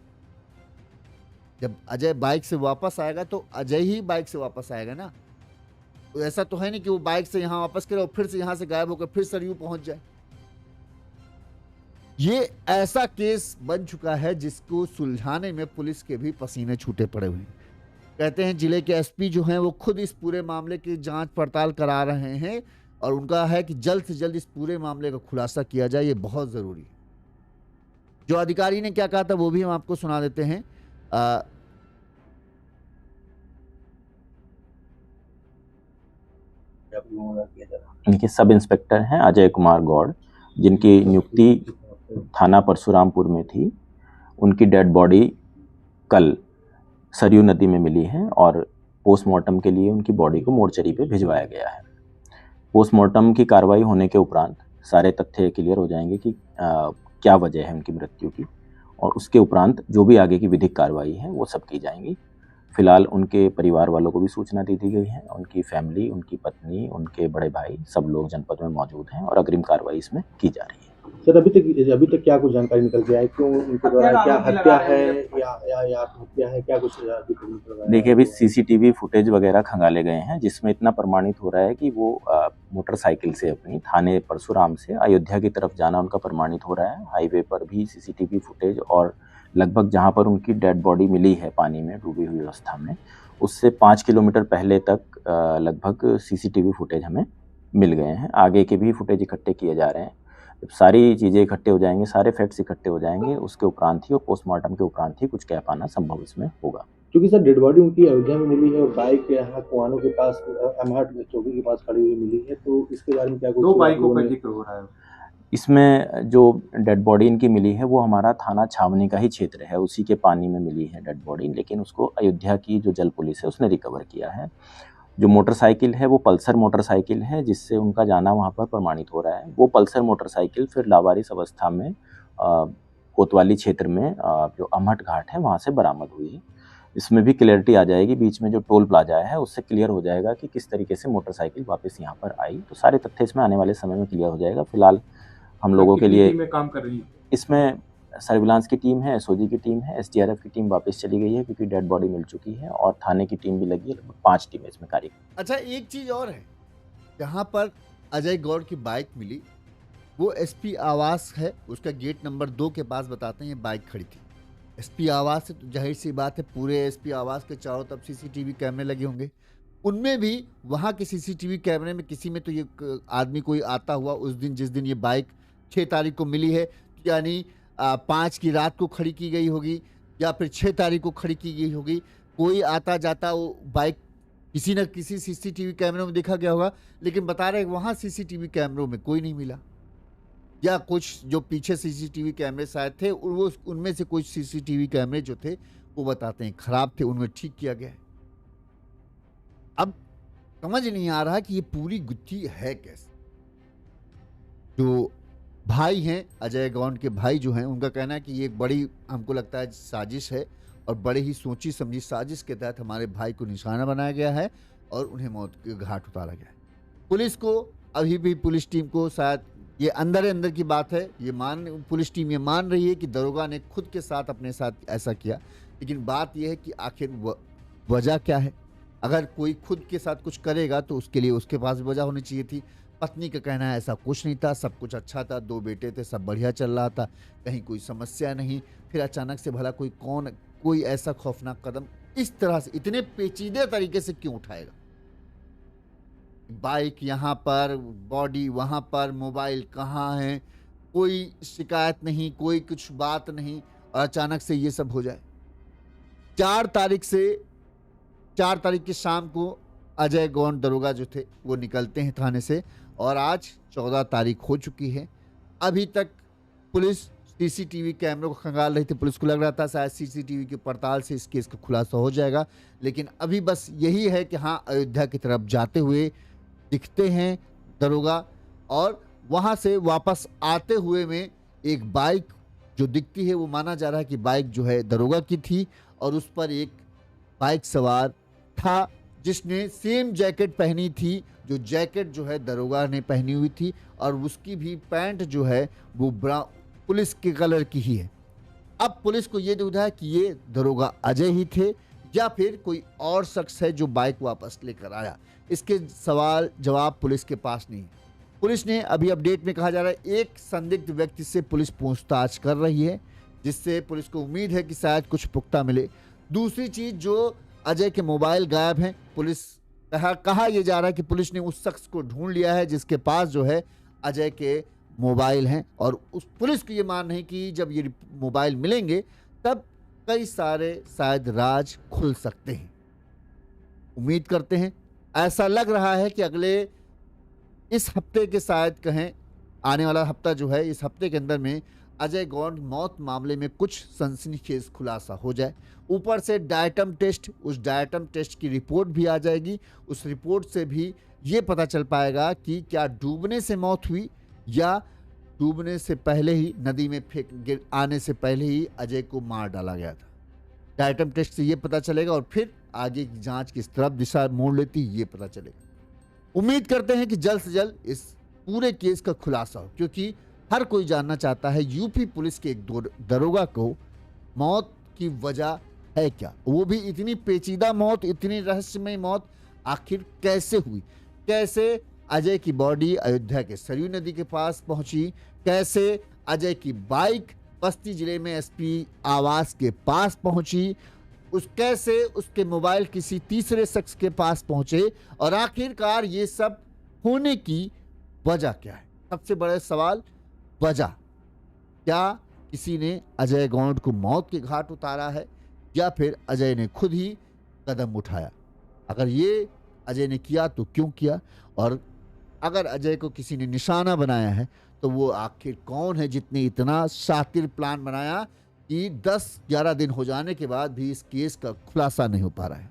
जब अजय बाइक से वापस आएगा तो अजय ही बाइक से वापस आएगा ना। तो ऐसा तो है नहीं कि वो बाइक से यहाँ वापस करे और फिर से यहाँ से गायब होकर फिर सरयू पहुंच जाए। ये ऐसा केस बन चुका है जिसको सुलझाने में पुलिस के भी पसीने छूटे पड़े हुए हैं। कहते हैं जिले के एसपी जो हैं वो खुद इस पूरे मामले की जांच पड़ताल करा रहे हैं और उनका है कि जल्द से जल्द इस पूरे मामले का खुलासा किया जाए, ये बहुत जरूरी है। जो अधिकारी ने क्या कहा था वो भी हम आपको सुना देते हैं। इनके सब इंस्पेक्टर हैं अजय कुमार गौड़, जिनकी नियुक्ति थाना परशुरामपुर में थी। उनकी डेड बॉडी कल सरयू नदी में मिली है और पोस्टमार्टम के लिए उनकी बॉडी को मोर्चरी पे भिजवाया गया है। पोस्टमार्टम की कार्रवाई होने के उपरांत सारे तथ्य क्लियर हो जाएंगे कि क्या वजह है उनकी मृत्यु की, और उसके उपरांत जो भी आगे की विधिक कार्रवाई है वो सब की जाएंगी। फिलहाल उनके परिवार वालों को भी सूचना दे दी गई है। उनकी फैमिली, उनकी पत्नी, उनके बड़े भाई सब लोग जनपद में मौजूद हैं और अग्रिम कार्रवाई इसमें की जा रही है। सर अभी तक क्या कुछ जानकारी निकल के आई? क्यों उनके द्वारा, क्या हत्या है या आत्महत्या है, क्या कुछ अभी तक निकल रहा है? देखिए, अभी सीसीटीवी फुटेज वगैरह खंगाले गए हैं जिसमें इतना प्रमाणित हो रहा है कि वो मोटरसाइकिल से अपनी थाने परशुराम से अयोध्या की तरफ जाना उनका प्रमाणित हो रहा है। हाईवे पर भी सीसीटीवी फुटेज और लगभग जहाँ पर उनकी डेड बॉडी मिली है पानी में डूबी हुई अवस्था में, उससे 5 किलोमीटर पहले तक लगभग सीसीटीवी फुटेज हमें मिल गए हैं। आगे के भी फुटेज इकट्ठे किए जा रहे हैं। जब सारी चीज़ें इकट्ठे हो जाएंगे, सारे फैक्ट्स इकट्ठे हो जाएंगे, उसके उपरांत ही और पोस्टमार्टम के उपरांत ही कुछ कह पाना संभव इसमें होगा। क्योंकि सर डेड बॉडी उनकी अयोध्या में मिली है और बाइक यहाँ कुआनों के पास अमहट चौकी के पास खड़ी हुई मिली है, तो इसके बारे में क्या कुछ? 2 बाइकों का जिक्र हो रहा है। इसमें जो डेड बॉडी इनकी मिली है वो हमारा थाना छावनी का ही क्षेत्र है, उसी के पानी में मिली है डेड बॉडी, लेकिन उसको अयोध्या की जो जल पुलिस है उसने रिकवर किया है। जो मोटरसाइकिल है वो पल्सर मोटरसाइकिल है, जिससे उनका जाना वहाँ पर प्रमाणित हो रहा है। वो पल्सर मोटरसाइकिल फिर लावारिस अवस्था में कोतवाली क्षेत्र में जो अमहट घाट है वहाँ से बरामद हुई है। इसमें भी क्लियरिटी आ जाएगी, बीच में जो टोल प्लाजा है उससे क्लियर हो जाएगा कि किस तरीके से मोटरसाइकिल वापस यहाँ पर आई। तो सारे तथ्य इसमें आने वाले समय में क्लियर हो जाएगा। फिलहाल हम लोगों के लिए में काम कर रही है। इसमें सर्विलांस की टीम है, एसओजी की टीम है, एसडीआरएफ की टीम वापस चली गई है क्योंकि डेड बॉडी मिल चुकी है, और थाने की टीम भी लगी है। लगभग 5 टीमें इसमें कार्य। अच्छा, एक चीज और है, जहां पर अजय गौड़ की बाइक मिली वो एसपी आवास है, उसका गेट नंबर 2 के पास बताते हैं ये बाइक खड़ी थी। एसपी आवास से तो जाहिर सी बात है पूरे एसपी आवास के चारों तरफ सीसीटीवी कैमरे लगे होंगे, उनमें भी वहाँ के सीसीटीवी कैमरे में किसी में तो ये आदमी कोई आता हुआ उस दिन जिस दिन ये बाइक 6 तारीख को मिली है, यानी 5 की रात को खड़ी की गई होगी या फिर 6 तारीख को खड़ी की गई होगी। कोई आता जाता वो बाइक किसी न किसी सीसीटीवी कैमरे में देखा गया होगा, लेकिन बता रहे वहाँ सीसीटीवी कैमरों में कोई नहीं मिला, या कुछ जो पीछे सीसीटीवी कैमरे शायद थे वो उनमें से कुछ सीसीटीवी कैमरे जो थे वो बताते हैं खराब थे, उनमें ठीक किया गया है। अब समझ नहीं आ रहा कि ये पूरी गुत्थी है कैसे। जो भाई हैं, अजय गौंड के भाई जो हैं, उनका कहना है कि ये एक बड़ी, हमको लगता है, साजिश है और बड़े ही सोची समझी साजिश के तहत हमारे भाई को निशाना बनाया गया है और उन्हें मौत के घाट उतारा गया है। पुलिस को अभी भी, पुलिस टीम को शायद ये अंदर की बात है, पुलिस टीम ये मान रही है कि दरोगा ने खुद के साथ अपने साथ ऐसा किया, लेकिन बात यह है कि आखिर वजह क्या है। अगर कोई खुद के साथ कुछ करेगा तो उसके लिए उसके पास वजह होनी चाहिए थी। पत्नी का कहना है ऐसा कुछ नहीं था, सब कुछ अच्छा था, 2 बेटे थे, सब बढ़िया चल रहा था, कहीं कोई समस्या नहीं, फिर अचानक से भला कोई ऐसा खौफनाक कदम इस तरह से इतने पेचीदे तरीके से क्यों उठाएगा। बाइक यहाँ पर, बॉडी वहाँ पर, मोबाइल कहाँ है, कोई शिकायत नहीं, कोई कुछ बात नहीं, और अचानक से ये सब हो जाए। 4 तारीख की शाम को अजय गौंड दरोगा जो थे वो निकलते हैं थाने से, और आज 14 तारीख हो चुकी है। अभी तक पुलिस सीसीटीवी कैमरों को खंगाल रही थी। पुलिस को लग रहा था शायद सीसीटीवी की पड़ताल से इस केस का खुलासा हो जाएगा, लेकिन अभी बस यही है कि हाँ, अयोध्या की तरफ जाते हुए दिखते हैं दरोगा, और वहाँ से वापस आते हुए में एक बाइक जो दिखती है, वो माना जा रहा है कि बाइक जो है दरोगा की थी, और उस पर एक बाइक सवार था जिसने सेम जैकेट पहनी थी, जो जैकेट जो है दरोगा ने पहनी हुई थी, और उसकी भी पैंट जो है वो पुलिस के कलर की ही है। अब पुलिस को ये दुविधा है कि ये दरोगा अजय ही थे या फिर कोई और शख्स है जो बाइक वापस लेकर आया। इसके सवाल जवाब पुलिस के पास नहीं है। पुलिस ने अभी अपडेट में कहा जा रहा है एक संदिग्ध व्यक्ति से पुलिस पूछताछ कर रही है, जिससे पुलिस को उम्मीद है कि शायद कुछ पुख्ता मिले। दूसरी चीज, जो अजय के मोबाइल गायब हैं, पुलिस कहा यह जा रहा है कि पुलिस ने उस शख्स को ढूंढ लिया है जिसके पास जो है अजय के मोबाइल हैं, और उस पुलिस को ये मान है कि जब ये मोबाइल मिलेंगे तब कई सारे शायद राज खुल सकते हैं। उम्मीद करते हैं, ऐसा लग रहा है कि अगले इस हफ्ते के शायद कहें, आने वाला हफ्ता जो है, इस हफ्ते के अंदर में अजय गौंड मौत मामले में कुछ सनसनीखेज खुलासा हो जाए। ऊपर से डायटम टेस्ट, उस डायटम टेस्ट की रिपोर्ट भी आ जाएगी। उस रिपोर्ट से भी ये पता चल पाएगा कि क्या डूबने से मौत हुई या डूबने से पहले ही, नदी में आने से पहले ही अजय को मार डाला गया था। डायटम टेस्ट से ये पता चलेगा, और फिर आगे की जांच किस तरफ दिशा मोड़ लेती ये पता चलेगा। उम्मीद करते हैं कि जल्द से जल्द इस पूरे केस का खुलासा हो, क्योंकि हर कोई जानना चाहता है यूपी पुलिस के एक दरोगा को मौत की वजह है क्या, वो भी इतनी पेचीदा मौत, इतनी रहस्यमय मौत आखिर कैसे हुई। कैसे अजय की बॉडी अयोध्या के सरयू नदी के पास पहुंची, कैसे अजय की बाइक बस्ती जिले में एसपी आवास के पास पहुंची, कैसे उसके मोबाइल किसी तीसरे शख्स के पास पहुंचे, और आखिरकार ये सब होने की वजह क्या है। सबसे बड़ा सवाल, वजह क्या किसी ने अजय गौंड को मौत के घाट उतारा है या फिर अजय ने खुद ही कदम उठाया। अगर ये अजय ने किया तो क्यों किया, और अगर अजय को किसी ने निशाना बनाया है तो वो आखिर कौन है जितने इतना शातिर प्लान बनाया कि 10-11 दिन हो जाने के बाद भी इस केस का खुलासा नहीं हो पा रहा है।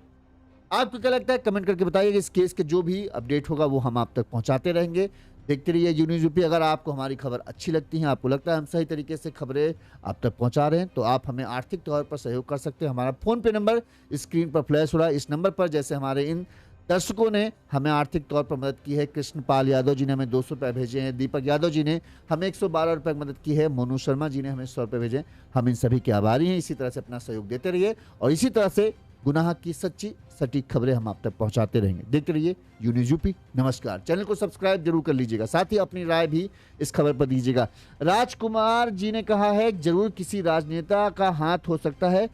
आपको क्या लगता है, कमेंट करके बताइए। इस केस के जो भी अपडेट होगा वो हम आप तक पहुंचाते रहेंगे। देखते रहिए यून्यूज़ यूपी। अगर आपको हमारी खबर अच्छी लगती है, आपको लगता है हम सही तरीके से खबरें आप तक पहुंचा रहे हैं, तो आप हमें आर्थिक तौर पर सहयोग कर सकते हैं। हमारा फ़ोन पे नंबर स्क्रीन पर फ्लैश हो रहा है। इस नंबर पर जैसे हमारे इन दर्शकों ने हमें आर्थिक तौर पर मदद की है, कृष्णपाल यादव जी ने हमें 200 रुपये भेजे हैं, दीपक यादव जी ने हमें 112 रुपये की मदद की है, मोनू शर्मा जी ने हमें 100 रुपये भेजे। हम इन सभी के आभारी हैं। इसी तरह से अपना सहयोग देते रहिए, और इसी तरह से गुनाह की सच्ची सटीक खबरें हम आप तक पहुंचाते रहेंगे। देखते रहिए यून्यूज़ यूपी। नमस्कार। चैनल को सब्सक्राइब जरूर कर लीजिएगा, साथ ही अपनी राय भी इस खबर पर दीजिएगा। राजकुमार जी ने कहा है, जरूर किसी राजनेता का हाथ हो सकता है,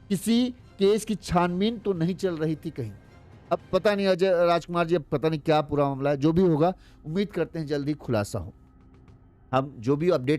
किसी केस की छानबीन तो नहीं चल रही थी कहीं। अब पता नहीं अजय राजकुमार जी, अब पता नहीं क्या पूरा मामला है। जो भी होगा, उम्मीद करते हैं जल्दी खुलासा हो। हम जो भी अपडेट